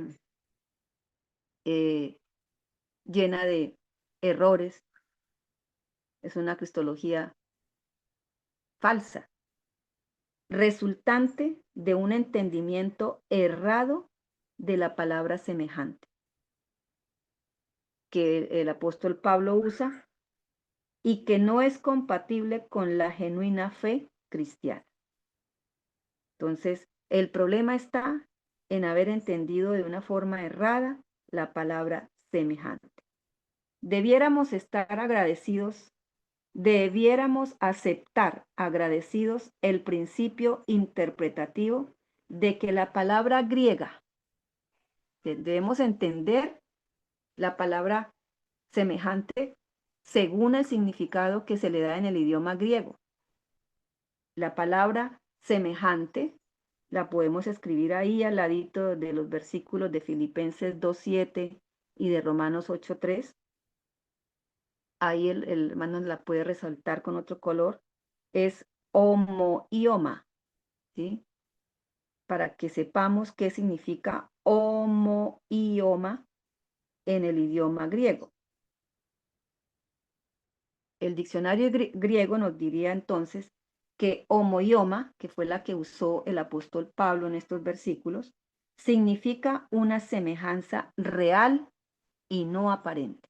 llena de errores, es una cristología falsa, resultante de un entendimiento errado de la palabra semejante que el apóstol Pablo usa y que no es compatible con la genuina fe cristiana. Entonces, el problema está en haber entendido de una forma errada la palabra semejante. Debiéramos estar agradecidos, debiéramos aceptar agradecidos el principio interpretativo de que la palabra griega, debemos entender la palabra semejante según el significado que se le da en el idioma griego. La palabra semejante la podemos escribir ahí al ladito de los versículos de Filipenses 2:7 y de Romanos 8:3. Ahí el hermano la puede resaltar con otro color. Es homoioma, ¿sí? Para que sepamos qué significa homoioma en el idioma griego. El diccionario griego nos diría entonces que homoioma, que fue la que usó el apóstol Pablo en estos versículos, significa una semejanza real y no aparente.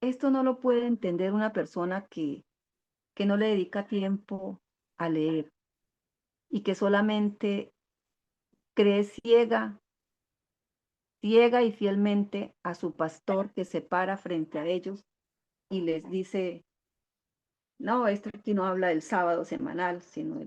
Esto no lo puede entender una persona que no le dedica tiempo a leer y que solamente cree ciega y fielmente a su pastor que se para frente a ellos y les dice, no, esto aquí no habla del sábado semanal, sino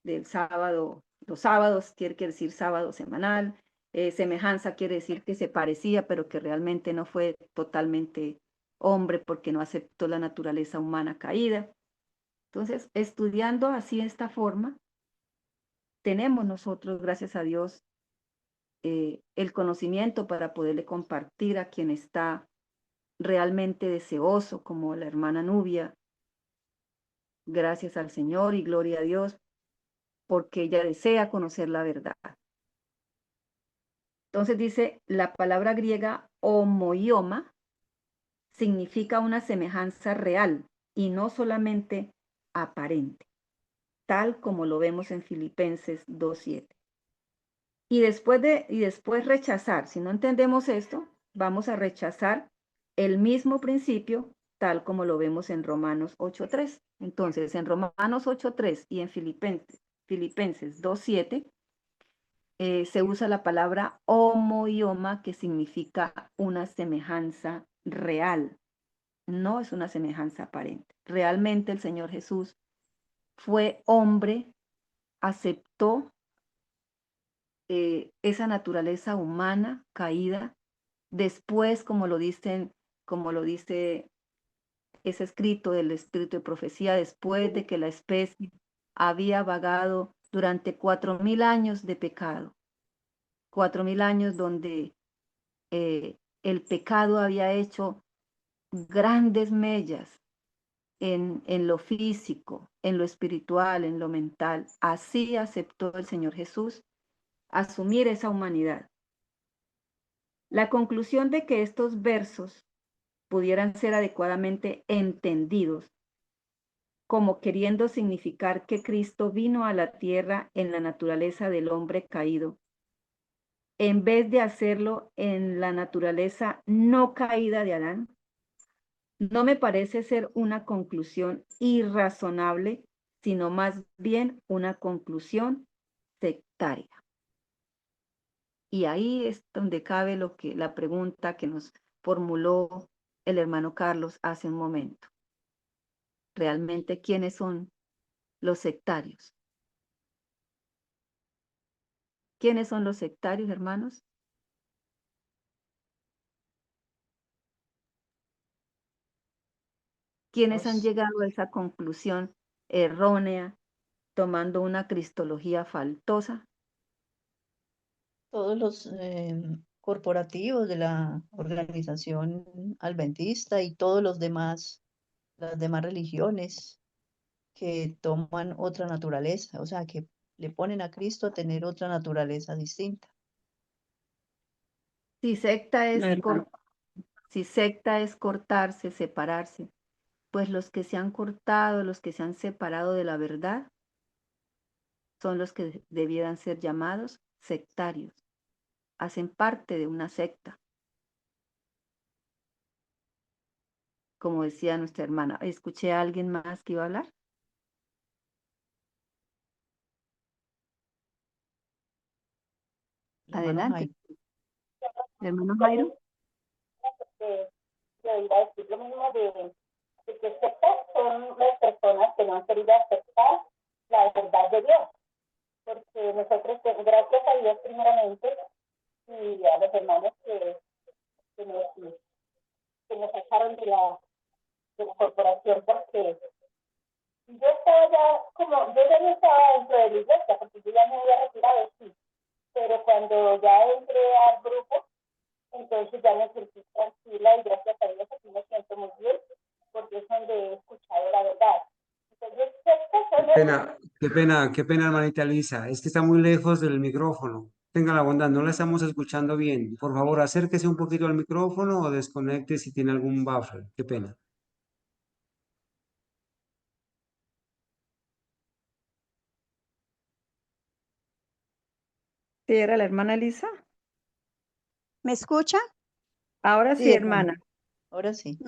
del sábado, los sábados quiere decir sábado semanal, semejanza quiere decir que se parecía, pero que realmente no fue totalmente hombre porque no aceptó la naturaleza humana caída. Entonces, estudiando así de esta forma, tenemos nosotros, gracias a Dios, el conocimiento para poderle compartir a quien está realmente deseoso, como la hermana Nubia. Gracias al Señor y gloria a Dios, porque ella desea conocer la verdad. Entonces dice, la palabra griega homoioma significa una semejanza real y no solamente aparente, tal como lo vemos en Filipenses 2:7. Y después rechazar, si no entendemos esto, vamos a rechazar el mismo principio tal como lo vemos en Romanos 8:3. Entonces, en Romanos 8:3 y en Filipenses 2:7 se usa la palabra homoioma, que significa una semejanza real, no es una semejanza aparente. Realmente el Señor Jesús fue hombre, aceptó esa naturaleza humana caída. Después, como lo dice ese escrito del espíritu de profecía, después de que la especie había vagado durante 4,000 años de pecado, 4,000 años donde el pecado había hecho grandes mellas en lo físico, en lo espiritual, en lo mental. Así aceptó el Señor Jesús asumir esa humanidad. La conclusión de que estos versos pudieran ser adecuadamente entendidos como queriendo significar que Cristo vino a la tierra en la naturaleza del hombre caído, en vez de hacerlo en la naturaleza no caída de Adán, no me parece ser una conclusión irrazonable, sino más bien una conclusión sectaria. Y ahí es donde cabe la pregunta que nos formuló el hermano Carlos hace un momento. ¿Realmente quiénes son los sectarios? ¿Quiénes son los sectarios, hermanos? ¿Quiénes han llegado a esa conclusión errónea, tomando una cristología faltosa? Todos los corporativos de la organización adventista y todos los demás, las demás religiones que toman otra naturaleza, o sea, que le ponen a Cristo a tener otra naturaleza distinta. Si secta No, es, hermano. si secta es cortarse, separarse, pues los que se han cortado, los que se han separado de la verdad, son los que debieran ser llamados sectarios. Hacen parte de una secta. Como decía nuestra hermana. ¿Escuché a alguien más que iba a hablar? Hermano Adelante. Jairo. Hermano Jairo. Le iba a decir lo mismo de que sectas son las personas que no han querido aceptar la verdad de Dios. Porque nosotros, gracias a Dios primeramente, y a los hermanos que nos sacaron de la corporación, porque yo estaba ya, como, yo ya no estaba dentro de la iglesia, porque yo ya me había retirado, sí, pero cuando ya entré al grupo, entonces ya me sentí tranquila y gracias a Dios aquí me siento muy bien, porque es donde he escuchado la verdad. Entonces, Qué pena, hermanita Luisa. Es que está muy lejos del micrófono. Tenga la bondad, no la estamos escuchando bien. Por favor, acérquese un poquito al micrófono o desconecte si tiene algún buffer. Qué pena. ¿Sí era la hermana Elisa? ¿Me escucha? Ahora sí, Sí, hermano, hermana. ahora sí.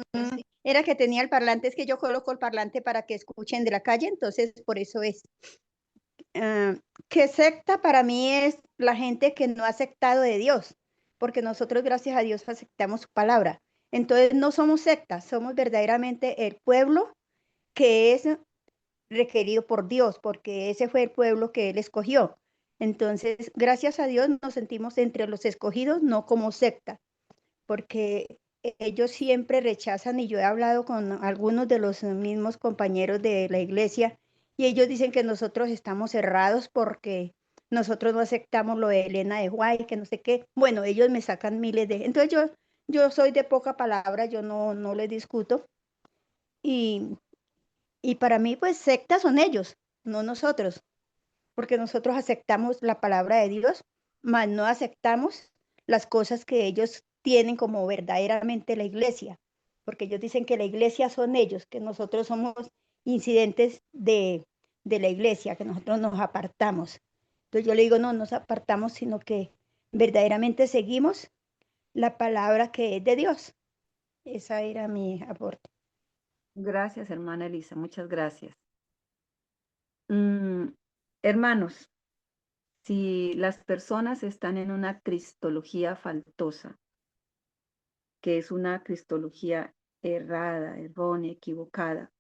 Era que tenía el parlante, es que yo coloco el parlante para que escuchen de la calle, entonces por eso es. Que secta para mí es la gente que no ha aceptado de Dios, porque nosotros gracias a Dios aceptamos su palabra. Entonces no somos sectas, somos verdaderamente el pueblo que es requerido por Dios, porque ese fue el pueblo que Él escogió. Entonces, gracias a Dios nos sentimos entre los escogidos, no como secta, porque ellos siempre rechazan, y yo he hablado con algunos de los mismos compañeros de la iglesia, y ellos dicen que nosotros estamos cerrados porque nosotros no aceptamos lo de Elena de White, que no sé qué. Bueno, ellos me sacan miles de... Entonces yo soy de poca palabra, yo no les discuto, y, y para mí pues sectas son ellos, no nosotros, porque nosotros aceptamos la palabra de Dios, mas no aceptamos las cosas que ellos tienen como verdaderamente la iglesia, porque ellos dicen que la iglesia son ellos, que nosotros somos incidentes de la iglesia, que nosotros nos apartamos. Entonces yo le digo, no nos apartamos, sino que verdaderamente seguimos la palabra que es de Dios. Esa era mi aporte. Gracias, hermana Elisa. Muchas gracias. Hermanos, si las personas están en una cristología faltosa, que es una cristología errada, errónea, equivocada,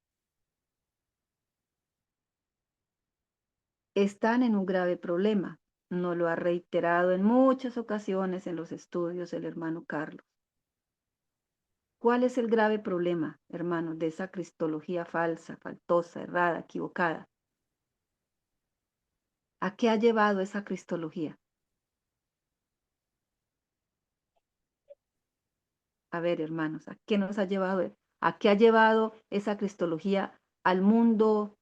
están en un grave problema. Nos lo ha reiterado en muchas ocasiones en los estudios el hermano Carlos. ¿Cuál es el grave problema, hermanos, de esa cristología falsa, faltosa, errada, equivocada? ¿A qué ha llevado esa cristología? A ver, hermanos, ¿a qué nos ha llevado? ¿A qué ha llevado esa cristología al mundo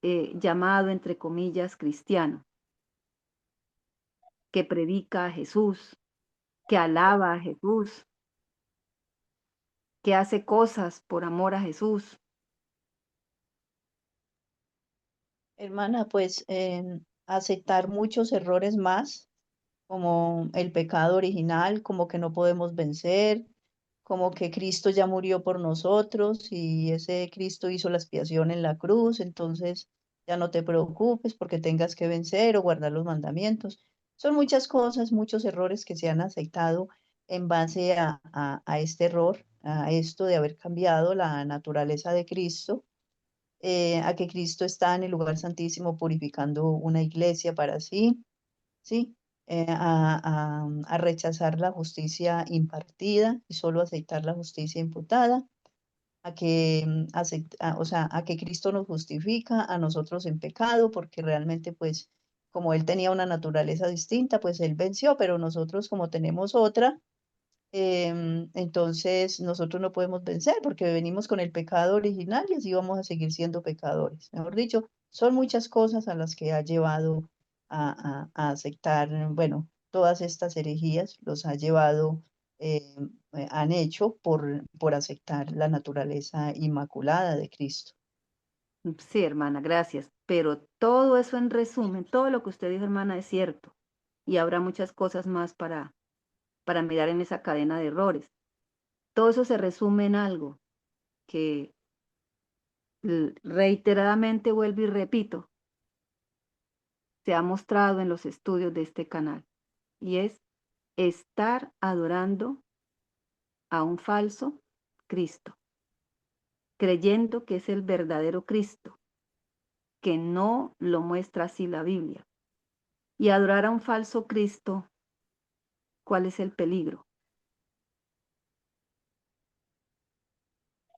llamado, entre comillas, cristiano? Que predica a Jesús, que alaba a Jesús, que hace cosas por amor a Jesús. Hermana, pues aceptar muchos errores más, como el pecado original, como que no podemos vencer, como que Cristo ya murió por nosotros y ese Cristo hizo la expiación en la cruz, entonces ya no te preocupes porque tengas que vencer o guardar los mandamientos. Son muchas cosas, muchos errores que se han aceptado en base a este error, a esto de haber cambiado la naturaleza de Cristo, a que Cristo está en el lugar santísimo purificando una iglesia para sí, ¿sí? A rechazar la justicia impartida y solo aceptar la justicia imputada, a que, o sea, a que Cristo nos justifica a nosotros en pecado, porque realmente pues como Él tenía una naturaleza distinta, pues Él venció, pero nosotros como tenemos otra, entonces nosotros no podemos vencer porque venimos con el pecado original y así vamos a seguir siendo pecadores. Mejor dicho, son muchas cosas a las que ha llevado a aceptar, bueno, todas estas herejías los ha llevado han hecho por aceptar la naturaleza inmaculada de Cristo. Sí, hermana, gracias. Pero todo eso en resumen, todo lo que usted dijo, hermana, es cierto. Y habrá muchas cosas más para mirar en esa cadena de errores. Todo eso se resume en algo que reiteradamente vuelvo y repito, se ha mostrado en los estudios de este canal, y es estar adorando a un falso Cristo, creyendo que es el verdadero Cristo, que no lo muestra así la Biblia. Y adorar a un falso Cristo, ¿cuál es el peligro?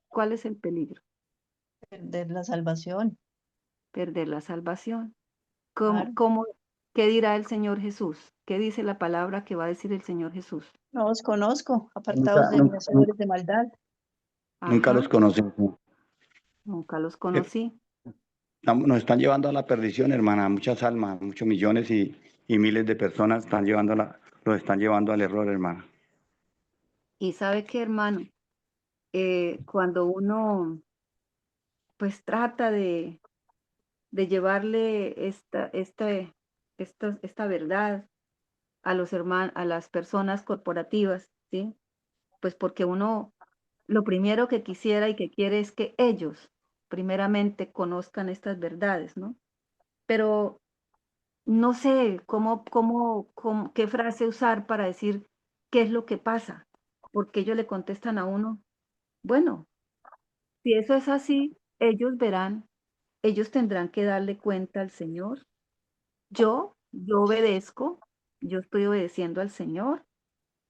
¿Cuál es el peligro? Perder la salvación. Perder la salvación. Claro. ¿Qué dirá el Señor Jesús? ¿Qué dice la palabra que va a decir el Señor Jesús? No os conozco, apartados Nunca, de mí, nunca, hacedores de maldad. nunca los Ajá, conocí. nunca los Eh, conocí. Nos están llevando a la perdición, hermana, muchas almas, muchos millones y miles de personas los están llevando al error, hermana. Y sabe qué, hermano, cuando uno pues trata de llevarle esta verdad a los hermanos, a las personas corporativas, ¿sí? Pues porque uno lo primero que quisiera y que quiere es que ellos primeramente conozcan estas verdades, ¿no? Pero no sé qué frase usar para decir qué es lo que pasa, porque ellos le contestan a uno, bueno, si eso es así, ellos verán, ellos tendrán que darle cuenta al Señor. Yo obedezco, yo estoy obedeciendo al Señor,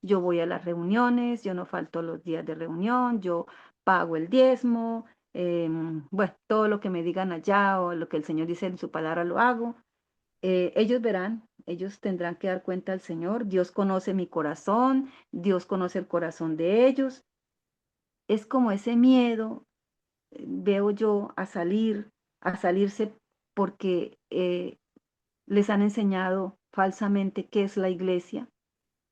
yo voy a las reuniones, yo no falto los días de reunión, yo pago el diezmo, bueno, todo lo que me digan allá o lo que el Señor dice en su palabra lo hago. Ellos verán, ellos tendrán que dar cuenta al Señor. Dios conoce mi corazón, Dios conoce el corazón de ellos. Es como ese miedo, veo yo, a salirse porque les han enseñado falsamente qué es la iglesia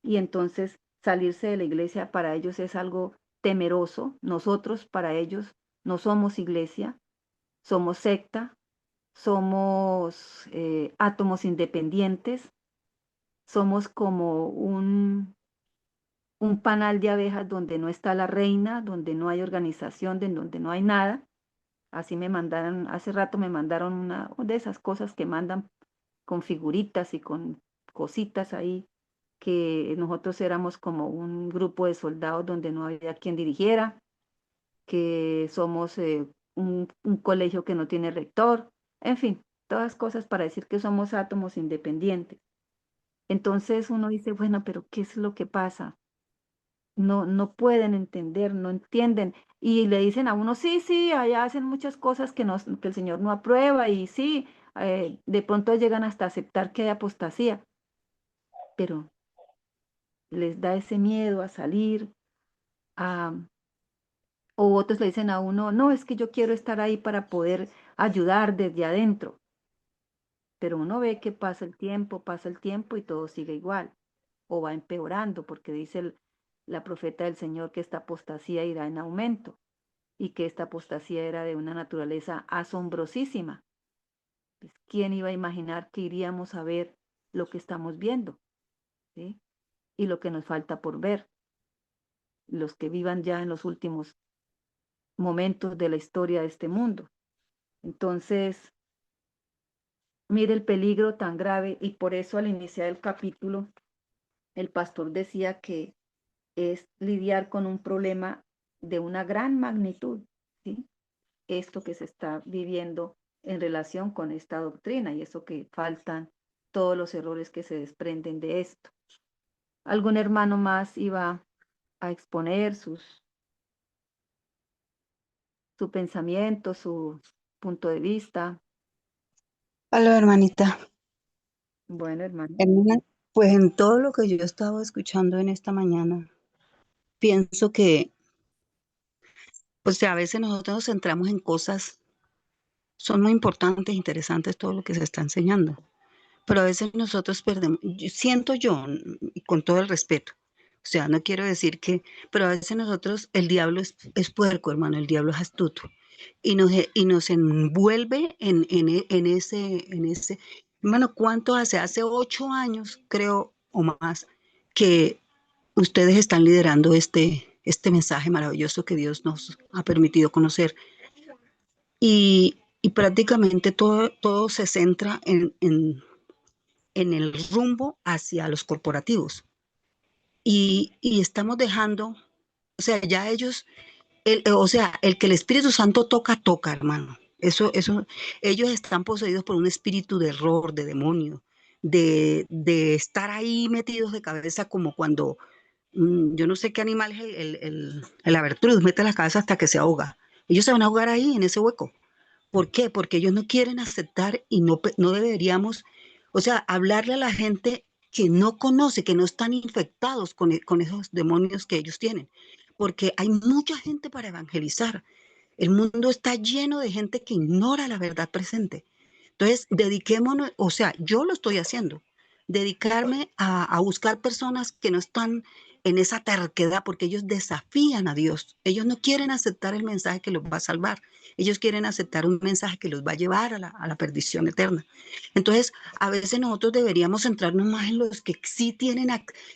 y entonces salirse de la iglesia para ellos es algo temeroso. Nosotros para ellos no somos iglesia, somos secta, somos átomos independientes, somos como un panal de abejas donde no está la reina, donde no hay organización, donde no hay nada. Así me mandaron, hace rato me mandaron una de esas cosas que mandan con figuritas y con cositas ahí, que nosotros éramos como un grupo de soldados donde no había quien dirigiera, que somos un colegio que no tiene rector, en fin, todas cosas para decir que somos átomos independientes. Entonces uno dice, bueno, pero ¿qué es lo que pasa? No pueden entender, no entienden. Y le dicen a uno, sí, sí, allá hacen muchas cosas que el Señor no aprueba y sí, de pronto llegan hasta aceptar que hay apostasía, pero les da ese miedo a salir, a, o otros le dicen a uno, no, es que yo quiero estar ahí para poder ayudar desde adentro, pero uno ve que pasa el tiempo y todo sigue igual, o va empeorando, porque dice la profeta del Señor que esta apostasía irá en aumento y que esta apostasía era de una naturaleza asombrosísima. Pues, ¿quién iba a imaginar que iríamos a ver lo que estamos viendo? ¿Sí? Y lo que nos falta por ver, los que vivan ya en los últimos momentos de la historia de este mundo. Entonces, mire el peligro tan grave y por eso al iniciar el capítulo, el pastor decía que es lidiar con un problema de una gran magnitud, ¿sí? Esto que se está viviendo en relación con esta doctrina y eso que faltan todos los errores que se desprenden de esto. ¿Algún hermano más iba a exponer su pensamiento, su punto de vista? Hola, hermanita. Bueno, hermano. Hermana, pues en todo lo que yo estaba escuchando en esta mañana, pienso que, pues a veces nosotros nos centramos en cosas, son muy importantes, interesantes todo lo que se está enseñando, pero a veces nosotros perdemos, siento yo, y con todo el respeto, O sea, no quiero decir que, pero a veces nosotros, el diablo es puerco, hermano, el diablo es astuto. Y nos envuelve en ese, hermano, ¿cuánto hace? Hace 8 años, creo, o más, que ustedes están liderando este mensaje maravilloso que Dios nos ha permitido conocer. Y prácticamente todo se centra en el rumbo hacia los corporativos. Y estamos dejando, o sea, ya ellos, o sea, el que el Espíritu Santo toca, hermano. Ellos están poseídos por un espíritu de error, de demonio, de estar ahí metidos de cabeza como cuando, yo no sé qué animal es el avestruz, mete la cabeza hasta que se ahoga. Ellos se van a ahogar ahí, en ese hueco. ¿Por qué? Porque ellos no quieren aceptar y no deberíamos, o sea, hablarle a la gente que no conoce, que no están infectados con esos demonios que ellos tienen. Porque hay mucha gente para evangelizar. El mundo está lleno de gente que ignora la verdad presente. Entonces, dediquémonos, o sea, yo lo estoy haciendo, dedicarme a buscar personas que no están en esa terquedad, porque ellos desafían a Dios. Ellos no quieren aceptar el mensaje que los va a salvar. Ellos quieren aceptar un mensaje que los va a llevar a la perdición eterna. Entonces, a veces nosotros deberíamos centrarnos más en los que sí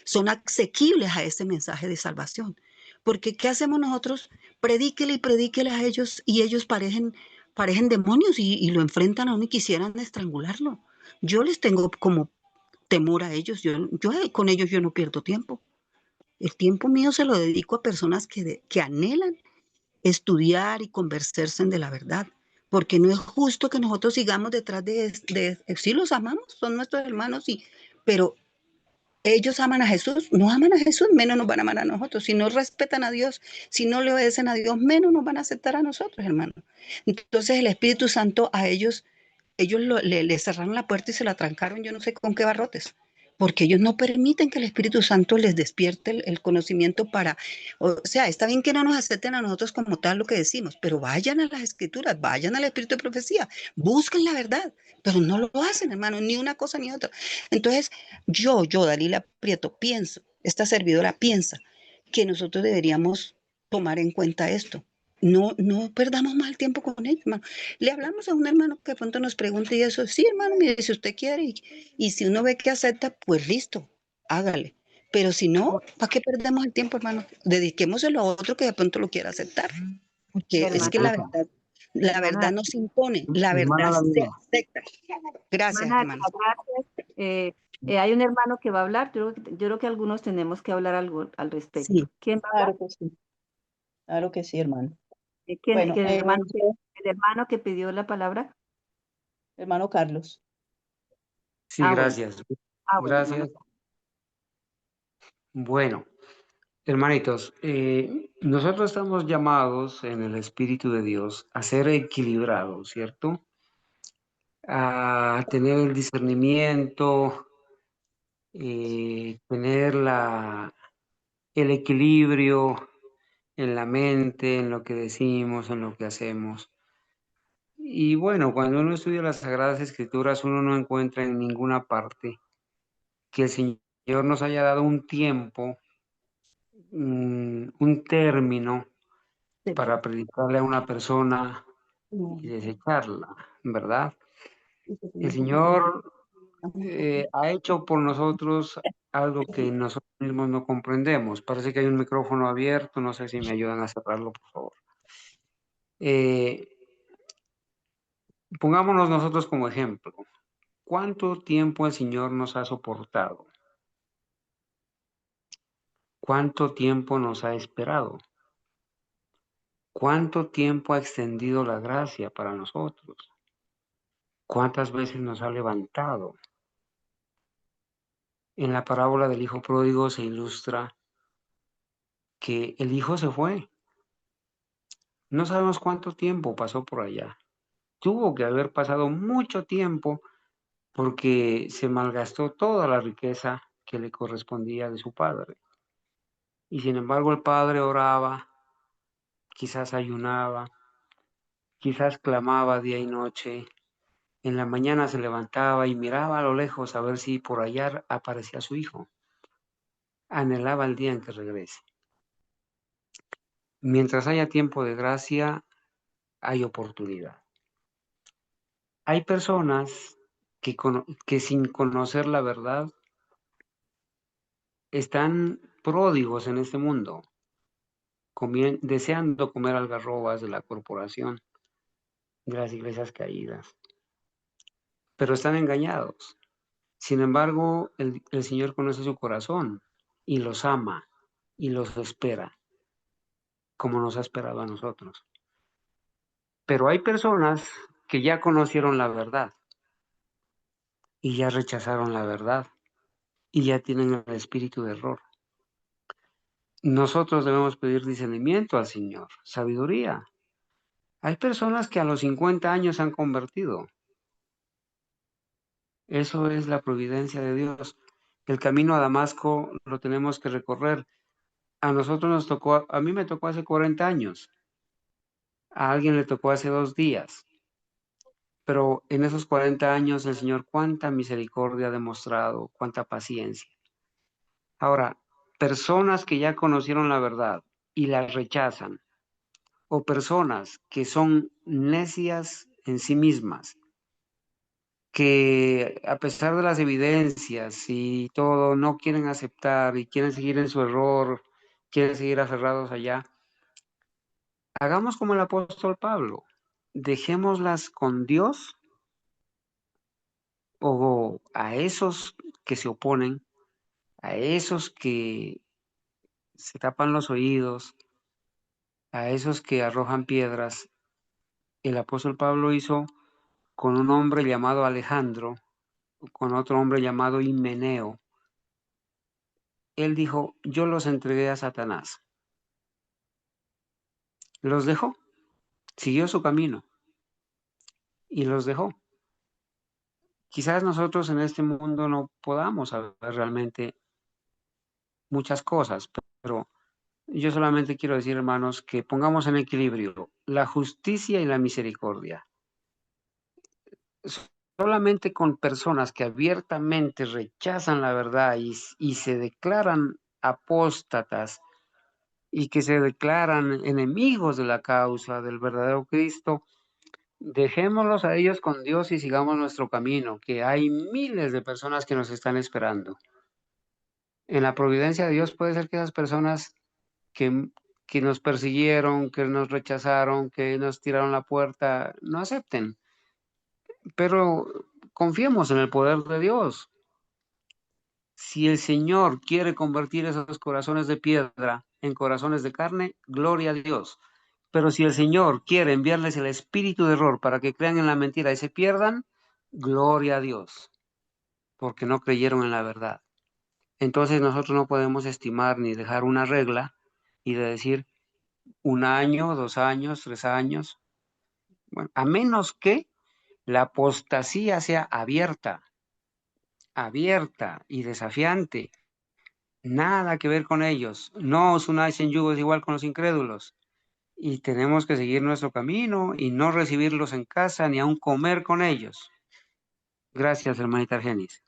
son asequibles a ese mensaje de salvación. Porque ¿qué hacemos nosotros? Predíquele y predíquele a ellos y ellos parecen demonios y lo enfrentan a uno y quisieran estrangularlo. Yo les tengo como temor a ellos. Con ellos yo no pierdo tiempo. El tiempo mío se lo dedico a personas que anhelan estudiar y conversarse de la verdad. Porque no es justo que nosotros sigamos detrás sí los amamos, son nuestros hermanos, pero ellos aman a Jesús, no aman a Jesús, menos nos van a amar a nosotros. Si no respetan a Dios, si no le obedecen a Dios, menos nos van a aceptar a nosotros, hermano. Entonces el Espíritu Santo a ellos le cerraron la puerta y se la trancaron, yo no sé con qué barrotes, porque ellos no permiten que el Espíritu Santo les despierte el conocimiento o sea, está bien que no nos acepten a nosotros como tal lo que decimos, pero vayan a las Escrituras, vayan al Espíritu de Profecía, busquen la verdad, pero no lo hacen, hermano, ni una cosa ni otra. Entonces, Dalila Prieto, pienso, esta servidora piensa que nosotros deberíamos tomar en cuenta esto. No perdamos más el tiempo con ellos, hermano. Le hablamos a un hermano que de pronto nos pregunte y eso, sí, hermano, mire, si usted quiere y si uno ve que acepta, pues listo, hágale. Pero si no, ¿para qué perdemos el tiempo, hermano? Dediquémoselo a otro que de pronto lo quiera aceptar. Porque es que Hermana, la verdad hermana, no se impone, la verdad Hermana se Dalila, acepta. Gracias, hermana, hermano. gracias. Hay un hermano que va a hablar. Yo creo que algunos tenemos que hablar algo al respecto. Sí, ¿Quién va a hablar? Claro que sí, hermano. ¿Quién, Bueno, el hermano que pidió la palabra? hermano Carlos. sí, Bueno. gracias. Bueno, hermano. Gracias. Bueno, hermanitos, nosotros estamos llamados en el Espíritu de Dios a ser equilibrados, ¿cierto? A tener el discernimiento, tener el equilibrio en la mente, en lo que decimos, en lo que hacemos. Y bueno, cuando uno estudia las Sagradas Escrituras, uno no encuentra en ninguna parte que el Señor nos haya dado un tiempo, un término para predicarle a una persona y desecharla, ¿verdad? El Señor ha hecho por nosotros algo que nosotros mismos no comprendemos. Parece que hay un micrófono abierto, no sé si me ayudan a cerrarlo, por favor. Pongámonos nosotros como ejemplo. ¿Cuánto tiempo el Señor nos ha soportado? ¿Cuánto tiempo nos ha esperado? ¿Cuánto tiempo ha extendido la gracia para nosotros? ¿Cuántas veces nos ha levantado? En la parábola del hijo pródigo se ilustra que el hijo se fue. No sabemos cuánto tiempo pasó por allá. Tuvo que haber pasado mucho tiempo porque se malgastó toda la riqueza que le correspondía de su padre. Y sin embargo el padre oraba, quizás ayunaba, quizás clamaba día y noche. En la mañana se levantaba y miraba a lo lejos a ver si por allá aparecía su hijo. anhelaba el día en que regrese. Mientras haya tiempo de gracia, hay oportunidad. Hay personas que sin conocer la verdad están pródigos en este mundo, deseando comer algarrobas de la corporación, de las iglesias caídas, pero están engañados. Sin embargo, el Señor conoce su corazón y los ama y los espera, como nos ha esperado a nosotros. Pero hay personas que ya conocieron la verdad y ya rechazaron la verdad y ya tienen el espíritu de error. Nosotros debemos pedir discernimiento al Señor, sabiduría. Hay personas que a los 50 años se han convertido. Eso es la providencia de Dios. El camino a Damasco lo tenemos que recorrer. A nosotros nos tocó, a mí me tocó hace 40 años. A alguien le tocó hace 2 días. Pero en esos 40 años el Señor cuánta misericordia ha demostrado, cuánta paciencia. Ahora, personas que ya conocieron la verdad y la rechazan, o personas que son necias en sí mismas, que a pesar de las evidencias y todo, no quieren aceptar y quieren seguir en su error, quieren seguir aferrados allá, hagamos como el apóstol Pablo, dejémoslas con Dios o a esos que se oponen, a esos que se tapan los oídos, a esos que arrojan piedras. El apóstol Pablo hizo con un hombre llamado Alejandro, con otro hombre llamado Himeneo. Él dijo, yo los entregué a Satanás. Los dejó, siguió su camino y los dejó. Quizás nosotros en este mundo no podamos saber realmente muchas cosas, pero yo solamente quiero decir, hermanos, que pongamos en equilibrio la justicia y la misericordia. Solamente con personas que abiertamente rechazan la verdad y se declaran apóstatas y que se declaran enemigos de la causa del verdadero Cristo, dejémoslos a ellos con Dios y sigamos nuestro camino, que hay miles de personas que nos están esperando. En la providencia de Dios puede ser que esas personas que, que nos persiguieron, que nos rechazaron, que nos tiraron la puerta, no acepten. Pero confiemos en el poder de Dios. Si el Señor quiere convertir esos corazones de piedra en corazones de carne, gloria a Dios. Pero si el Señor quiere enviarles el espíritu de error para que crean en la mentira y se pierdan, gloria a Dios, porque no creyeron en la verdad. Entonces nosotros no podemos estimar ni dejar una regla y de decir 1 año, 2 años, 3 años, bueno, a menos que la apostasía sea abierta y desafiante. Nada que ver con ellos. No os unáis en yugo igual con los incrédulos. Y tenemos que seguir nuestro camino y no recibirlos en casa ni aun comer con ellos. Gracias, hermanita Argenis.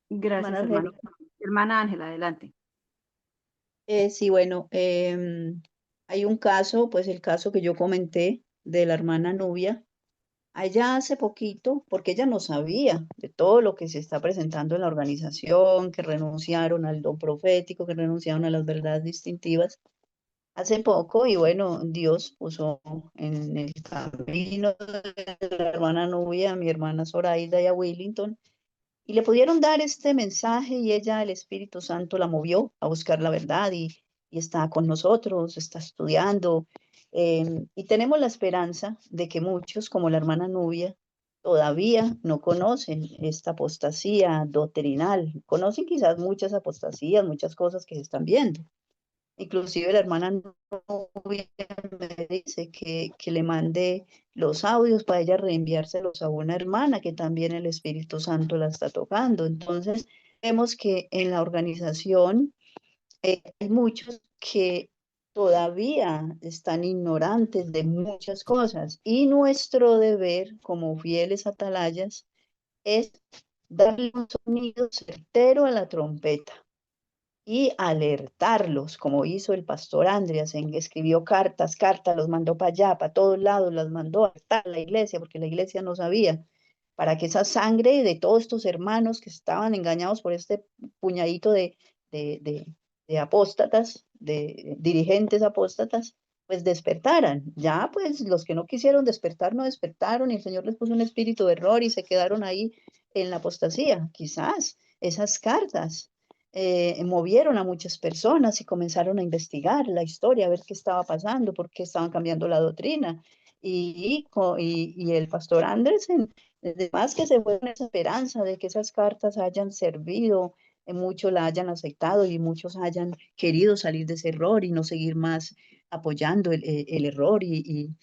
Gracias, Hermana hermano. Argenis. Hermana Ángela, adelante. Sí, bueno, hay un caso, pues el caso que yo comenté de la hermana Nubia, allá hace poquito, porque ella no sabía de todo lo que se está presentando en la organización, que renunciaron al don profético, que renunciaron a las verdades distintivas hace poco, y bueno, Dios puso en el camino de la hermana Nubia, a mi hermana Zoraida y a Willington, y le pudieron dar este mensaje y ella, el Espíritu Santo, la movió a buscar la verdad y está con nosotros, está estudiando. Y tenemos la esperanza de que muchos, como la hermana Nubia, todavía no conocen esta apostasía doctrinal. Conocen quizás muchas apostasías, muchas cosas que se están viendo. Inclusive la hermana Nubia me dice que le mande los audios para ella reenviárselos a una hermana que también el Espíritu Santo la está tocando. Entonces, vemos que en la organización hay muchos que todavía están ignorantes de muchas cosas y nuestro deber como fieles atalayas es darle un sonido certero a la trompeta y alertarlos, como hizo el pastor Andreas, escribió cartas, los mandó para allá, para todos lados, las mandó a alertar a la iglesia, porque la iglesia no sabía, para que esa sangre de todos estos hermanos que estaban engañados por este puñadito de, de, de apóstatas, de dirigentes apóstatas, pues despertaran. Ya, pues los que no quisieron despertar no despertaron y el Señor les puso un espíritu de error y se quedaron ahí en la apostasía. Quizás esas cartas movieron a muchas personas y comenzaron a investigar la historia, a ver qué estaba pasando, por qué estaban cambiando la doctrina. Y el pastor Andersen, además que se fue con esa esperanza de que esas cartas hayan servido, muchos la hayan aceptado y muchos hayan querido salir de ese error y no seguir más apoyando el error y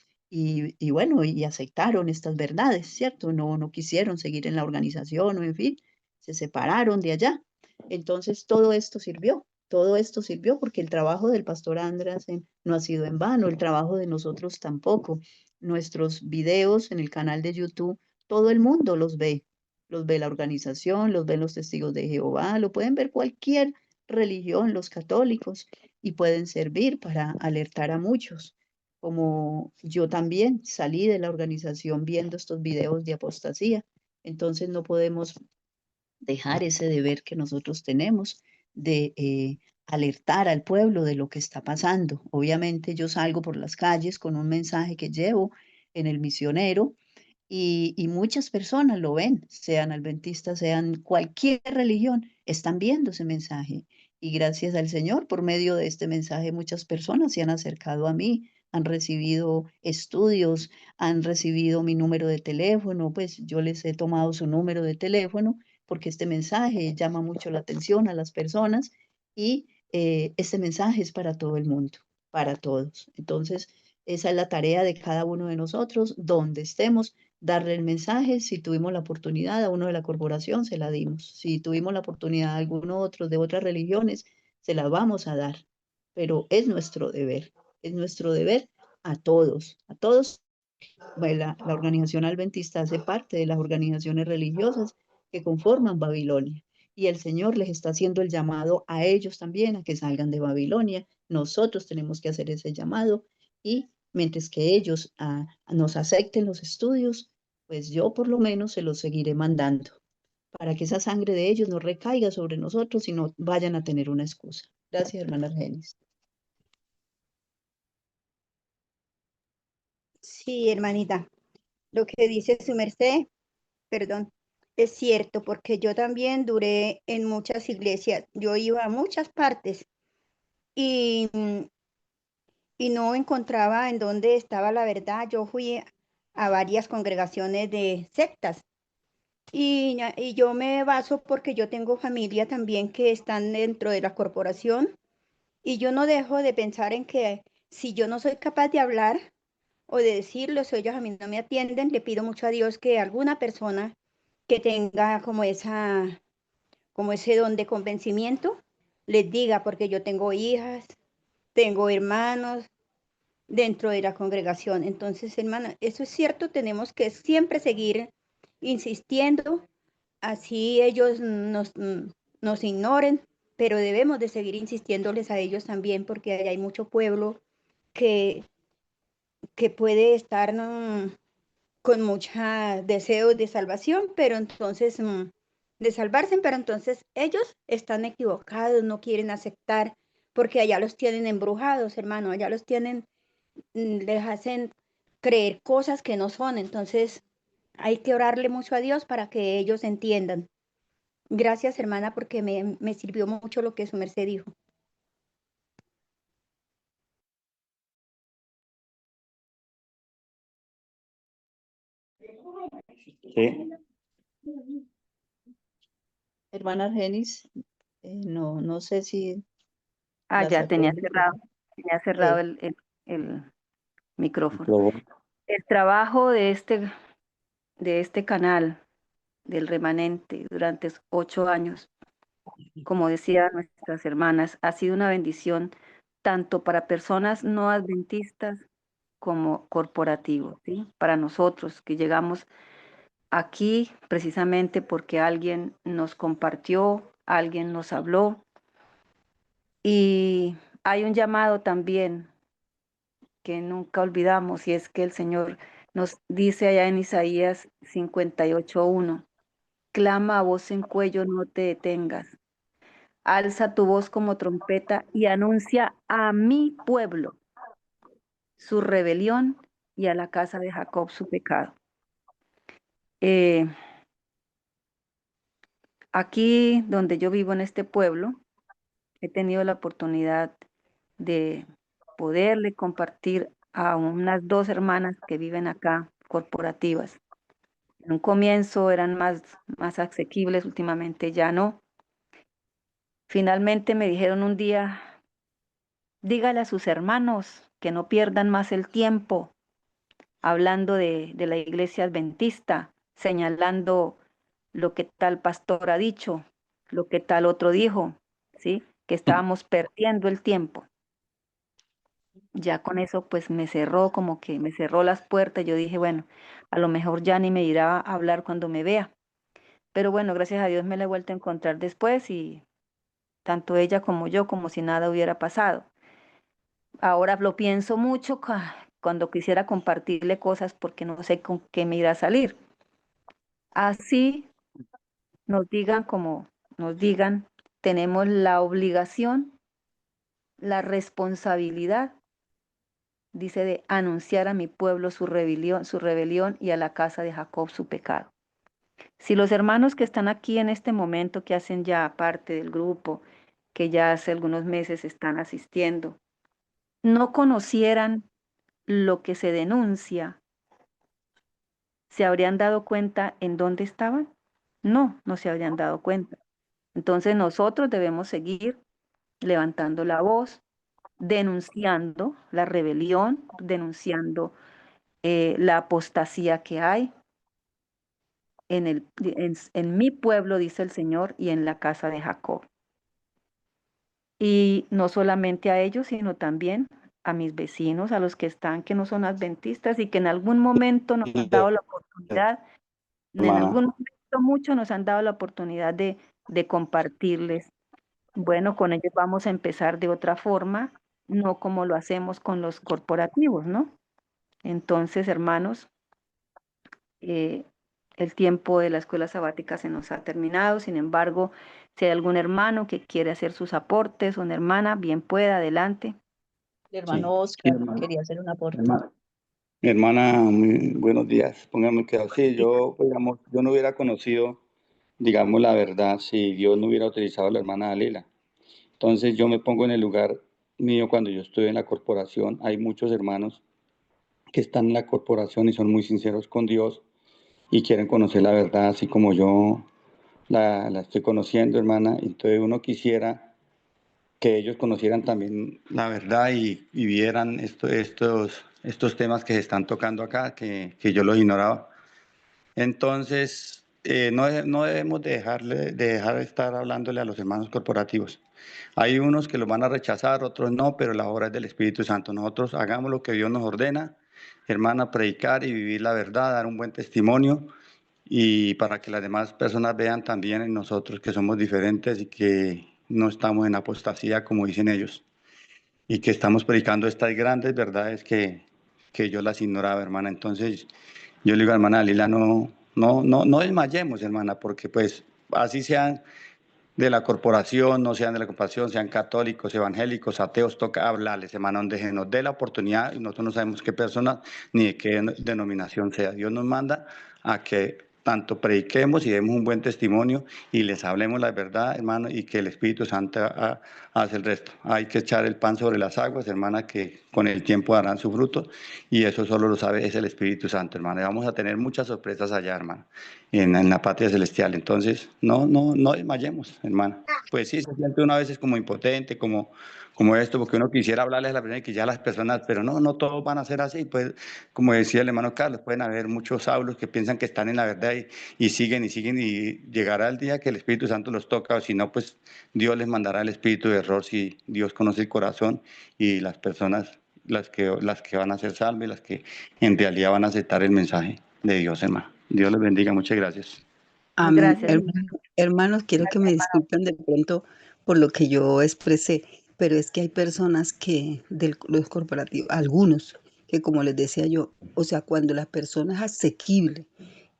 bueno, y aceptaron estas verdades, ¿cierto? No quisieron seguir en la organización o en fin, se separaron de allá. Entonces todo esto sirvió porque el trabajo del pastor Andreasen no ha sido en vano, el trabajo de nosotros tampoco. Nuestros videos en el canal de YouTube, todo el mundo los ve la organización, los ven los testigos de Jehová, lo pueden ver cualquier religión, los católicos, y pueden servir para alertar a muchos. Como yo también salí de la organización viendo estos videos de apostasía, entonces no podemos dejar ese deber que nosotros tenemos de alertar al pueblo de lo que está pasando. Obviamente yo salgo por las calles con un mensaje que llevo en el misionero y muchas personas lo ven, sean adventistas, sean cualquier religión, están viendo ese mensaje. Y gracias al Señor, por medio de este mensaje, muchas personas se han acercado a mí, han recibido estudios, han recibido mi número de teléfono, pues yo les he tomado su número de teléfono porque este mensaje llama mucho la atención a las personas y este mensaje es para todo el mundo, para todos. Entonces, esa es la tarea de cada uno de nosotros, donde estemos, darle el mensaje. Si tuvimos la oportunidad a uno de la corporación, se la dimos. Si tuvimos la oportunidad a alguno otro de otras religiones, se la vamos a dar. Pero es nuestro deber a todos, a todos. La organización adventista hace parte de las organizaciones religiosas que conforman Babilonia. Y el Señor les está haciendo el llamado a ellos también a que salgan de Babilonia. Nosotros tenemos que hacer ese llamado y mientras que ellos nos acepten los estudios, pues yo por lo menos se los seguiré mandando para que esa sangre de ellos no recaiga sobre nosotros y no vayan a tener una excusa. Gracias, hermana Argenis. Sí, hermanita, lo que dice su merced, perdón, es cierto, porque yo también duré en muchas iglesias, yo iba a muchas partes y, y no encontraba en dónde estaba la verdad. Yo fui a varias congregaciones de sectas y yo me baso porque yo tengo familia también que están dentro de la corporación y yo no dejo de pensar en que si yo no soy capaz de hablar o de decirlo, si ellos a mí no me atienden, le pido mucho a Dios que alguna persona que tenga como ese don de convencimiento, les diga, porque yo tengo hijas, tengo hermanos dentro de la congregación. Entonces, hermana, eso es cierto, tenemos que siempre seguir insistiendo, así ellos nos ignoren, pero debemos de seguir insistiéndoles a ellos también, porque hay mucho pueblo que, que puede estar con mucha deseo de salvación, pero entonces de salvarse, pero entonces ellos están equivocados, no quieren aceptar, porque allá los tienen embrujados, hermano, allá los tienen, les hacen creer cosas que no son, entonces hay que orarle mucho a Dios para que ellos entiendan. Gracias, hermana, porque me sirvió mucho lo que su merced dijo. Sí. Hermana Argenis, no sé si la Ya sacó. tenía cerrado el micrófono. El trabajo de este canal, del remanente, durante 8 años, como decían nuestras hermanas, ha sido una bendición tanto para personas no adventistas como corporativos, ¿sí? Para nosotros que llegamos aquí precisamente porque alguien nos compartió, alguien nos habló Y hay un llamado también que nunca olvidamos, y es que el Señor nos dice allá en Isaías 58:1, clama a voz en cuello, no te detengas, alza tu voz como trompeta y anuncia a mi pueblo su rebelión y a la casa de Jacob su pecado. Eh, Aquí donde yo vivo en este pueblo, he tenido la oportunidad de poderle compartir a unas 2 hermanas que viven acá, corporativas. En un comienzo eran más asequibles, últimamente ya no. Finalmente me dijeron un día, dígale a sus hermanos que no pierdan más el tiempo hablando de la iglesia adventista, señalando lo que tal pastor ha dicho, lo que tal otro dijo, ¿sí? Que estábamos perdiendo el tiempo. Ya con eso pues me cerró, como que me cerró las puertas. Yo dije, bueno, a lo mejor ya ni me irá a hablar cuando me vea. Pero bueno, gracias a Dios me la he vuelto a encontrar después y tanto ella como yo, como si nada hubiera pasado. Ahora lo pienso mucho cuando quisiera compartirle cosas porque no sé con qué me irá a salir. Así nos digan como nos digan, tenemos la obligación, la responsabilidad, dice, de anunciar a mi pueblo su rebelión y a la casa de Jacob su pecado. Si los hermanos que están aquí en este momento, que hacen ya parte del grupo, que ya hace algunos meses están asistiendo, no conocieran lo que se denuncia, ¿se habrían dado cuenta en dónde estaban? No, no se habrían dado cuenta. Entonces nosotros debemos seguir levantando la voz, denunciando la rebelión, denunciando la apostasía que hay en mi pueblo, dice el Señor, y en la casa de Jacob. Y no solamente a ellos, sino también a mis vecinos, a los que están, que no son adventistas y que en algún momento nos han dado la oportunidad, en Hermana. algún momento mucho nos han dado la oportunidad de compartirles. Bueno, con ellos vamos a empezar de otra forma, no como lo hacemos con los corporativos, ¿no? Entonces, hermanos, eh, el tiempo de la escuela sabática se nos ha terminado. Sin embargo, si hay algún hermano que quiere hacer sus aportes, una hermana, bien pueda, adelante. El hermano Sí, Oscar hermana. quería hacer un aporte. Mi hermana, muy buenos días. Póngame que sí, yo, pues, digamos, yo no hubiera conocido, digamos, la verdad si Dios no hubiera utilizado a la hermana Dalila. Entonces yo me pongo en el lugar mío cuando yo estoy en la corporación. Hay muchos hermanos que están en la corporación y son muy sinceros con Dios y quieren conocer la verdad, así como yo la estoy conociendo, hermana. Entonces uno quisiera que ellos conocieran también la verdad y vieran estos temas que se están tocando acá, que yo los ignoraba. Entonces, no debemos de dejar de estar hablándole a los hermanos corporativos. Hay unos que los van a rechazar, otros no, pero la obra es del Espíritu Santo. Nosotros hagamos lo que Dios nos ordena, hermana, predicar y vivir la verdad, dar un buen testimonio y para que las demás personas vean también en nosotros que somos diferentes y que no estamos en apostasía como dicen ellos y que estamos predicando estas grandes verdades que yo las ignoraba, hermana. Entonces, yo le digo a hermana Lila, no desmayemos, hermana, porque pues así sean de la corporación, no sean de la corporación, sean católicos, evangélicos, ateos, toca hablarles, hermana, donde se nos dé la oportunidad y nosotros no sabemos qué persona ni de qué denominación sea. Dios nos manda a que tanto prediquemos y demos un buen testimonio y les hablemos la verdad, hermano, y que el Espíritu Santo hace el resto. Hay que echar el pan sobre las aguas, hermana, que con el tiempo darán su fruto y eso solo lo sabe es el Espíritu Santo, hermana. Y vamos a tener muchas sorpresas allá, hermana, en la patria celestial. Entonces, no desmayemos, hermana. Pues sí, se siente una vez como impotente, como esto, porque uno quisiera hablarles a la persona y que ya las personas, pero no todos van a ser así. Pues, como decía el hermano Carlos, pueden haber muchos saulos que piensan que están en la verdad y siguen y llegará el día que el Espíritu Santo los toca, o si no, pues Dios les mandará el espíritu de error si Dios conoce el corazón y las personas, las que van a ser salvas, las que en realidad van a aceptar el mensaje de Dios, hermano. Dios les bendiga, muchas gracias. Amén. Gracias. Hermanos, quiero que me disculpen de pronto por lo que yo expresé. pero es que hay personas que, los corporativos, algunos, que como les decía yo, o sea, cuando la persona es asequible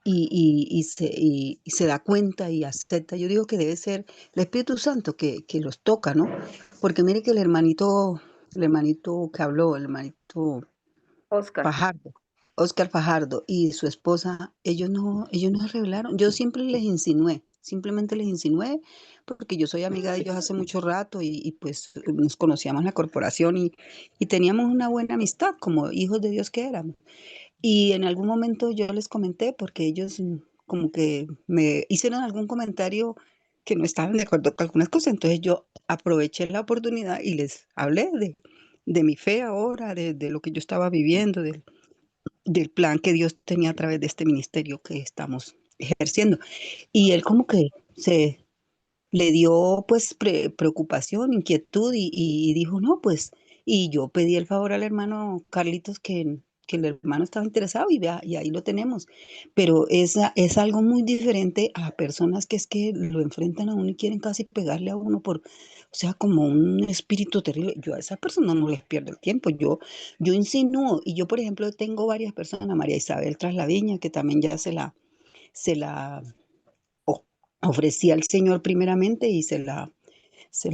y se da cuenta y acepta, yo digo que debe ser el Espíritu Santo que los toca, ¿no? Porque mire que el hermanito que habló, el hermanito Oscar. Fajardo, Oscar Fajardo y su esposa, ellos no se revelaron. Yo siempre les insinué, simplemente les insinué, porque yo soy amiga de ellos hace mucho rato y pues nos conocíamos en la corporación y teníamos una buena amistad como hijos de Dios que éramos. Y en algún momento yo les comenté, porque ellos como que me hicieron algún comentario que no estaban de acuerdo con algunas cosas, entonces yo aproveché la oportunidad y les hablé de mi fe ahora, de lo que yo estaba viviendo, del plan que Dios tenía a través de este ministerio que estamos ejerciendo. Y él como que se le dio pues preocupación, inquietud y dijo, no, pues, y yo pedí el favor al hermano Carlitos que el hermano estaba interesado y vea, y ahí lo tenemos. Pero es algo muy diferente a personas que es que lo enfrentan a uno y quieren casi pegarle a uno por, o sea, como un espíritu terrible. Yo a esa persona no les pierdo el tiempo, yo insinúo, y yo por ejemplo tengo varias personas, María Isabel Traslaviña, que también ya se la o- ofrecí al Señor primeramente y se la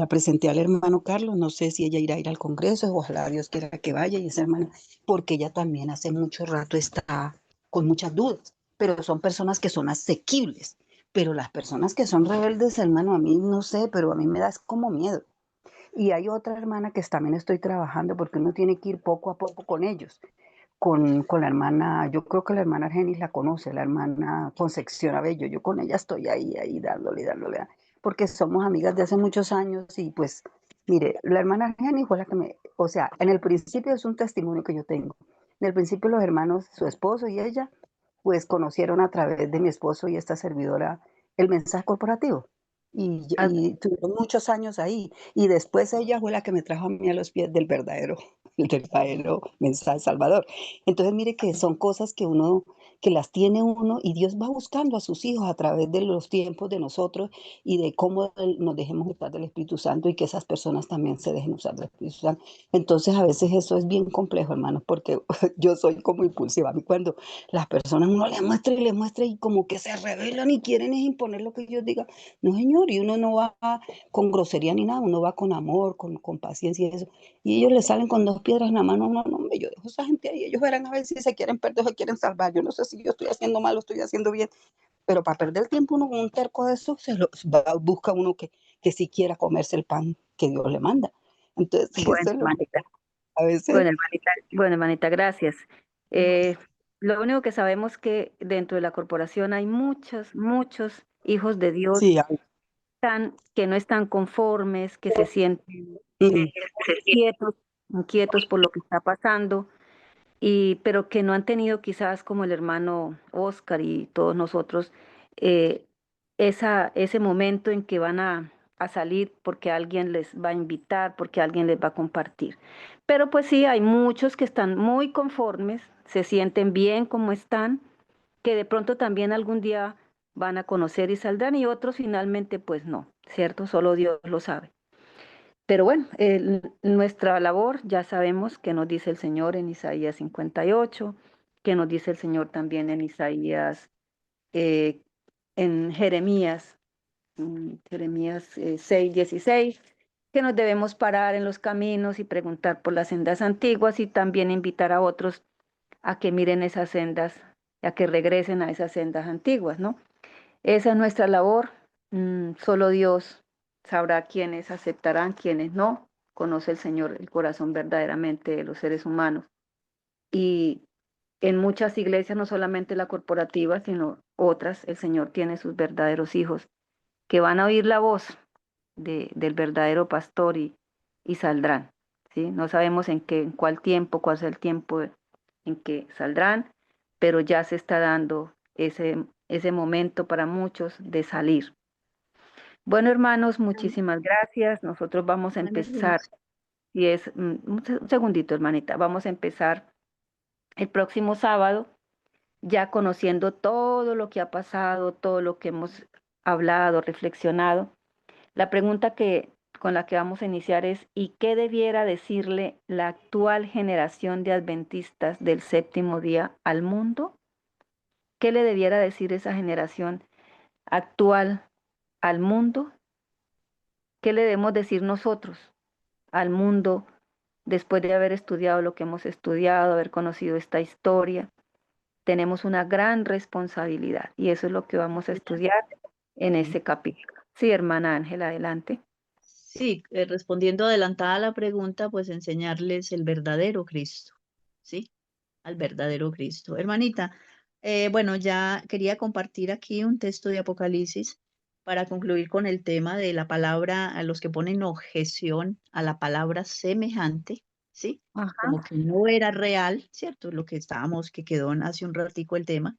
presenté al hermano Carlos. No sé si ella irá a ir al Congreso, ojalá Dios quiera que vaya y esa hermana, porque ella también hace mucho rato está con muchas dudas, pero son personas que son asequibles. Pero las personas que son rebeldes, hermano, a mí no sé, pero a mí me da como miedo. Y hay otra hermana que también estoy trabajando porque uno tiene que ir poco a poco con ellos con la hermana, yo creo que la hermana Argenis la conoce, la hermana Concepción Abello, yo con ella estoy ahí dándole, porque somos amigas de hace muchos años y pues, mire, la hermana Argenis fue la que o sea, en el principio es un testimonio que yo tengo. En el principio los hermanos, su esposo y ella, pues conocieron a través de mi esposo y esta servidora el mensaje corporativo. Ah, Y tuvieron muchos años ahí. Y después ella fue la que me trajo a mí a los pies del verdadero, el verdadero mensaje salvador. Entonces, mire que son cosas que las tiene uno y Dios va buscando a sus hijos a través de los tiempos de nosotros y de cómo nos dejemos usar del Espíritu Santo y que esas personas también se dejen usar del Espíritu Santo. Entonces, a veces eso es bien complejo, hermanos, porque yo soy como impulsiva. A mí cuando las personas uno le muestra y como que se rebelan y quieren es imponer lo que ellos digan. No, señor, y uno no va con grosería ni nada, uno va con amor, con paciencia y eso. Y ellos le salen con dos piedras en la mano, no, no, hombre, yo dejo a esa gente ahí, ellos verán a ver si se quieren perder o se quieren salvar. Yo no sé si yo estoy haciendo mal o estoy haciendo bien, pero para perder tiempo uno con un terco de eso, busca uno que sí quiera comerse el pan que Dios le manda. Entonces, bueno, eso es lo que hermanita. a veces, Bueno, hermanita, gracias. Eh, lo único que sabemos que dentro de la corporación hay muchos hijos de Dios sí, que no están conformes, que se sienten mm, inquietos, inquietos por lo que está pasando, pero que no han tenido quizás como el hermano Oscar y todos nosotros eh, ese momento en que van a salir porque alguien les va a invitar, porque alguien les va a compartir. Pero pues sí, hay muchos que están muy conformes, se sienten bien como están, que de pronto también algún día van a conocer y saldrán y otros finalmente pues no, ¿cierto? Solo Dios lo sabe. Pero bueno, nuestra labor ya sabemos que nos dice el Señor en Isaías 58, que nos dice el Señor también en Isaías, eh, en Jeremías, Jeremías 6:16, que nos debemos parar en los caminos y preguntar por las sendas antiguas y también invitar a otros a que miren esas sendas, a que regresen a esas sendas antiguas, ¿no? Esa es nuestra labor. Solo Dios sabrá quiénes aceptarán, quiénes no. Conoce el Señor el corazón verdaderamente de los seres humanos. Y en muchas iglesias, no solamente la corporativa, sino otras, el Señor tiene sus verdaderos hijos que van a oír la voz del verdadero pastor y saldrán. ¿Sí? No sabemos en cuál tiempo, cuál es el tiempo en que saldrán, pero ya se está dando ese momento para muchos de salir. Bueno, hermanos, muchísimas gracias. Nosotros vamos a Hermana empezar, Argenis, y es un segundito, hermanita, vamos a empezar el próximo sábado, ya conociendo todo lo que ha pasado, todo lo que hemos hablado, reflexionado. La pregunta con la que vamos a iniciar es ¿y qué debiera decirle la actual generación de adventistas del séptimo día al mundo? ¿Qué le debiera decir esa generación actual al mundo? ¿Qué le debemos decir nosotros al mundo después de haber estudiado lo que hemos estudiado, haber conocido esta historia? Tenemos una gran responsabilidad y eso es lo que vamos a estudiar en Sí. este capítulo. Sí, hermana Ángela, adelante. Sí, respondiendo adelantada a la pregunta, pues enseñarles el verdadero Cristo, ¿sí? Al verdadero Cristo. Hermanita, bueno, ya quería compartir aquí un texto de Apocalipsis para concluir con el tema de la palabra, a los que ponen objeción a la palabra semejante, ¿sí? Ajá. Como que no era real, ¿cierto? Lo que estábamos, que quedó hace un ratico el tema.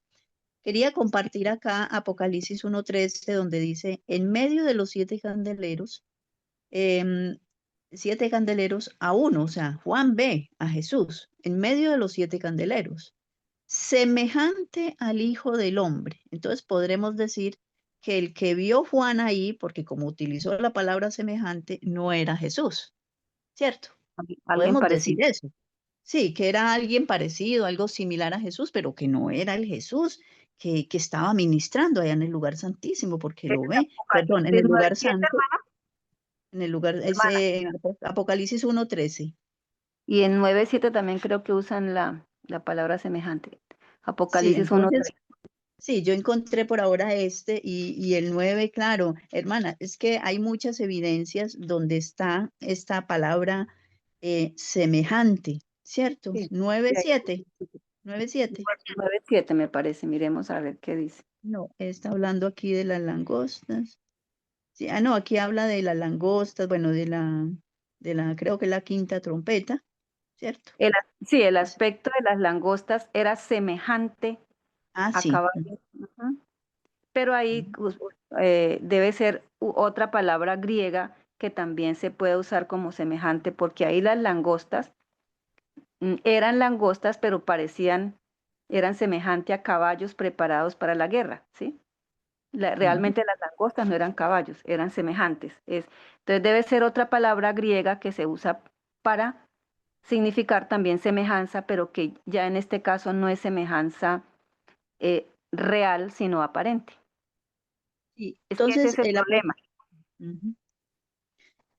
Quería compartir acá Apocalipsis 1:13, donde dice, en medio de los 7 candeleros, 7 candeleros a uno, o sea, Juan ve a Jesús en medio de los 7 candeleros, semejante al Hijo del Hombre. Entonces podremos decir que el que vio Juan ahí, porque como utilizó la palabra semejante, no era Jesús, ¿cierto? Alguien Podemos decir parecido. eso. Sí, que era alguien parecido, algo similar a Jesús, pero que no era el Jesús que estaba ministrando allá en el lugar santísimo, porque Es lo el ve, perdón, en el Apocalipsis lugar 9:7, santo, en el lugar, es hermana. Apocalipsis 1:13. Y en 9:7 también creo que usan la palabra semejante. Sí, Apocalipsis 1:3. entonces, sí, yo encontré por ahora este y el 9, claro, hermana, es que hay muchas evidencias donde está esta palabra semejante, ¿cierto? Sí, 9:7, 9:7. 9:7 me parece. Miremos a ver qué dice. No, está hablando aquí de las langostas. Sí, no, aquí habla de las langostas, bueno, creo que la quinta trompeta, ¿cierto? Sí, el Es- aspecto de las langostas era semejante a sí. caballo. Ujú. Pero ahí debe ser otra palabra griega que también se puede usar como semejante, porque ahí las langostas eran langostas, pero eran semejante a caballos preparados para la guerra, ¿sí? Realmente las langostas no eran caballos, eran semejantes. Entonces debe ser otra palabra griega que se usa para significar también semejanza, pero que ya en este caso no es semejanza real, sino aparente. Y Es que ese es entonces el problema. Ujú.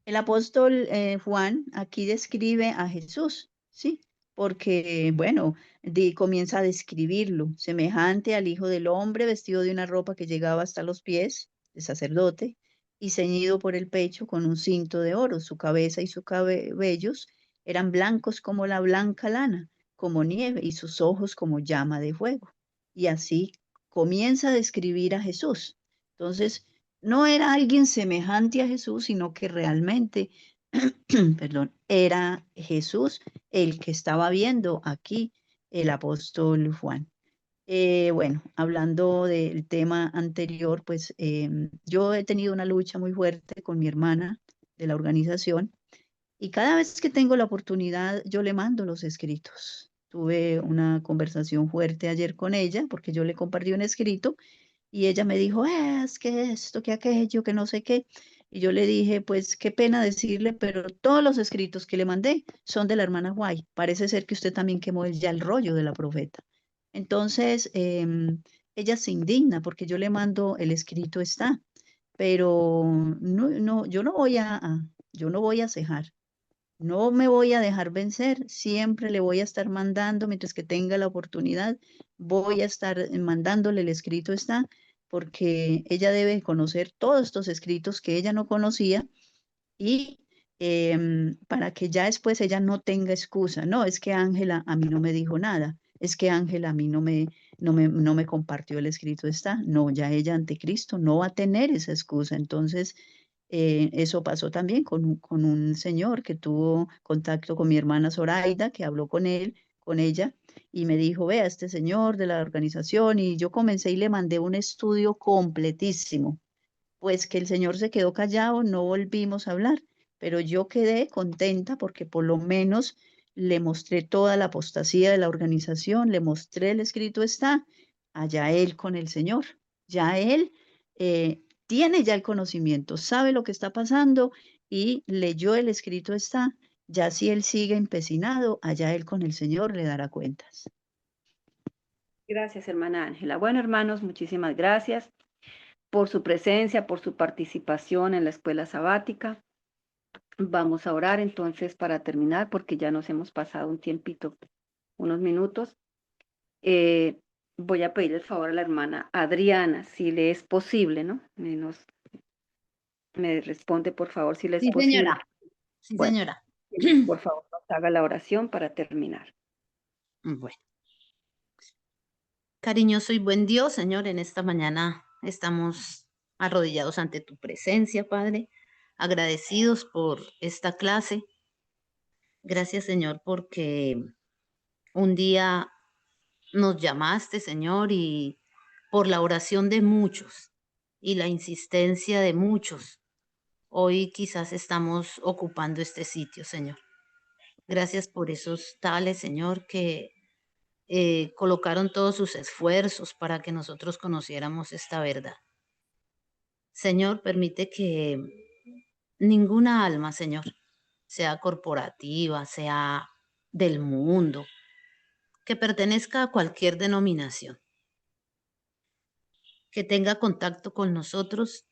El apóstol Juan aquí describe a Jesús, ¿sí? Porque, bueno, comienza a describirlo, semejante al Hijo del Hombre, vestido de una ropa que llegaba hasta los pies, de sacerdote, y ceñido por el pecho con un cinto de oro. Su cabeza y sus cabellos eran blancos como la blanca lana, como nieve, y sus ojos como llama de fuego. Y así comienza a describir a Jesús. Entonces, no era alguien semejante a Jesús, sino que realmente, perdón, era Jesús el que estaba viendo aquí el apóstol Juan. Bueno, hablando del tema anterior, pues yo he tenido una lucha muy fuerte con mi hermana de la organización y cada vez que tengo la oportunidad yo le mando los escritos. Tuve una conversación fuerte ayer con ella porque yo le compartí un escrito y ella me dijo, es que esto, que aquello, que no sé qué. Y yo le dije, pues qué pena decirle, pero todos los escritos que le mandé son de la hermana Guay. Parece ser que usted también quemó ya el rollo de la profeta. Entonces, ella se indigna porque yo le mando el escrito está, pero no, no, yo no voy a cejar. No me voy a dejar vencer, siempre le voy a estar mandando, mientras que tenga la oportunidad, voy a estar mandándole el escrito está, porque ella debe conocer todos estos escritos que ella no conocía y para que ya después ella no tenga excusa. No, es que Ángela a mí no me dijo nada, es que Ángela a mí no me compartió el escrito está. No, ya ella ante Cristo no va a tener esa excusa. Entonces, eso pasó también con un señor que tuvo contacto con mi hermana Zoraida, que habló con él, con ella, y me dijo, vea, este señor de la organización, y yo comencé y le mandé un estudio completísimo. Pues que el señor se quedó callado, no volvimos a hablar, pero yo quedé contenta porque por lo menos le mostré toda la apostasía de la organización, le mostré el escrito está, allá él con el señor, ya él tiene ya el conocimiento, sabe lo que está pasando y leyó el escrito está, ya si él sigue empecinado, allá él con el Señor le dará cuentas. Gracias, hermana Ángela. Bueno, hermanos, muchísimas gracias por su presencia, por su participación en la escuela sabática. Vamos a orar entonces para terminar, porque ya nos hemos pasado un tiempito, unos minutos. Voy a pedir el favor a la hermana Adriana, si le es posible, ¿no? Me responde, por favor, si le es Sí, posible. señora. Sí, Bueno, señora. por favor, nos haga la oración para terminar. Bueno. Cariñoso y buen Dios, Señor, en esta mañana estamos arrodillados ante tu presencia, Padre, agradecidos por esta clase. Gracias, Señor, porque un día nos llamaste, Señor, y por la oración de muchos y la insistencia de muchos, hoy quizás estamos ocupando este sitio, Señor. Gracias por esos tales, Señor, que colocaron todos sus esfuerzos para que nosotros conociéramos esta verdad. Señor, permite que ninguna alma, Señor, sea corporativa, sea del mundo, que pertenezca a cualquier denominación, que tenga contacto con nosotros,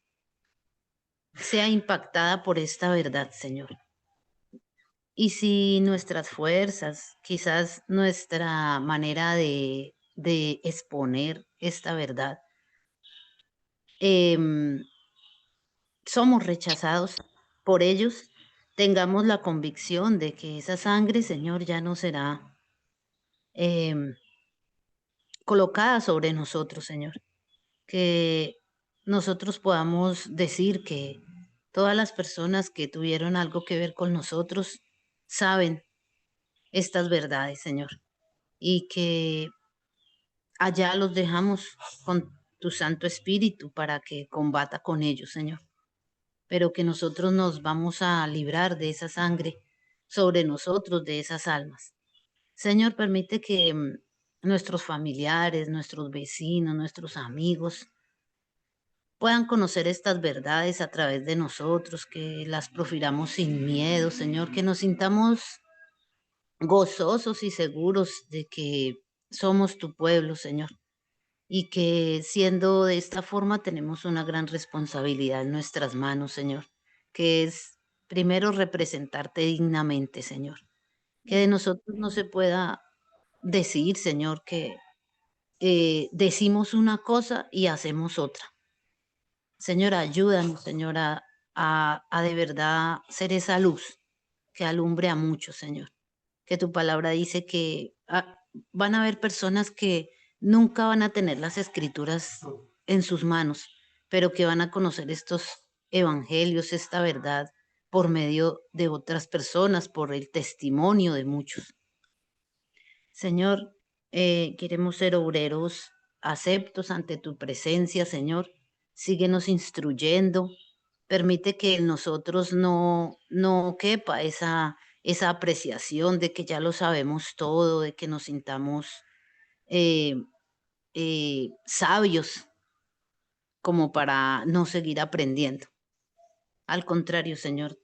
sea impactada por esta verdad, Señor. Y si nuestras fuerzas, quizás nuestra manera de exponer esta verdad, somos rechazados por ellos, tengamos la convicción de que esa sangre, Señor, ya no será colocada sobre nosotros, Señor. Que nosotros podamos decir que todas las personas que tuvieron algo que ver con nosotros saben estas verdades, Señor, y que allá los dejamos con tu Santo Espíritu para que combata con ellos, Señor. Pero que nosotros nos vamos a librar de esa sangre sobre nosotros, de esas almas. Señor, permite que nuestros familiares, nuestros vecinos, nuestros amigos puedan conocer estas verdades a través de nosotros, que las profiramos sin miedo, Señor, que nos sintamos gozosos y seguros de que somos tu pueblo, Señor, y que siendo de esta forma tenemos una gran responsabilidad en nuestras manos, Señor, que es primero representarte dignamente, Señor. Que de nosotros no se pueda decir, Señor, que decimos una cosa y hacemos otra. Señor, ayúdanos, Señor, a de verdad ser esa luz que alumbre a muchos, Señor. Que tu palabra dice que van a haber personas que nunca van a tener las escrituras en sus manos, pero que van a conocer estos evangelios, esta verdad, por medio de otras personas, por el testimonio de muchos. Señor, queremos ser obreros aceptos ante tu presencia, Señor. Síguenos instruyendo. Permite que en nosotros no quepa esa apreciación de que ya lo sabemos todo, de que nos sintamos sabios como para no seguir aprendiendo. Al contrario, Señor,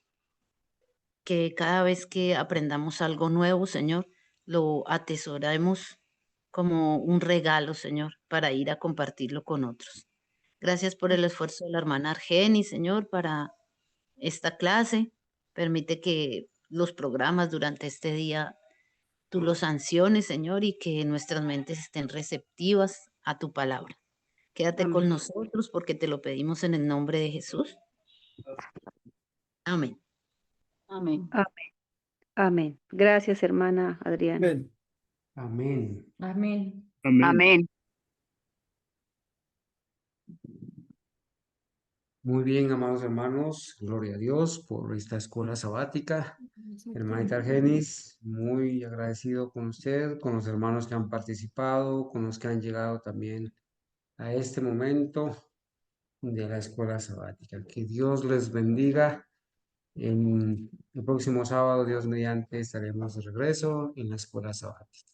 que cada vez que aprendamos algo nuevo, Señor, lo atesoremos como un regalo, Señor, para ir a compartirlo con otros. Gracias por el esfuerzo de la hermana Argeni, Señor, para esta clase. Permite que los programas durante este día tú los sanciones, Señor, y que nuestras mentes estén receptivas a tu palabra. Quédate Amén. con nosotros porque te lo pedimos en el nombre de Jesús. Amén. Amén. Amén. Amén. Gracias, hermana Adriana. Amén. Amén. Amén. Amén. Muy bien, amados hermanos, gloria a Dios por esta escuela sabática. Hermanita Argenis, muy agradecido con usted, con los hermanos que han participado, con los que han llegado también a este momento de la escuela sabática. Que Dios les bendiga. En el próximo sábado, Dios mediante, estaremos de regreso en la escuela sabática.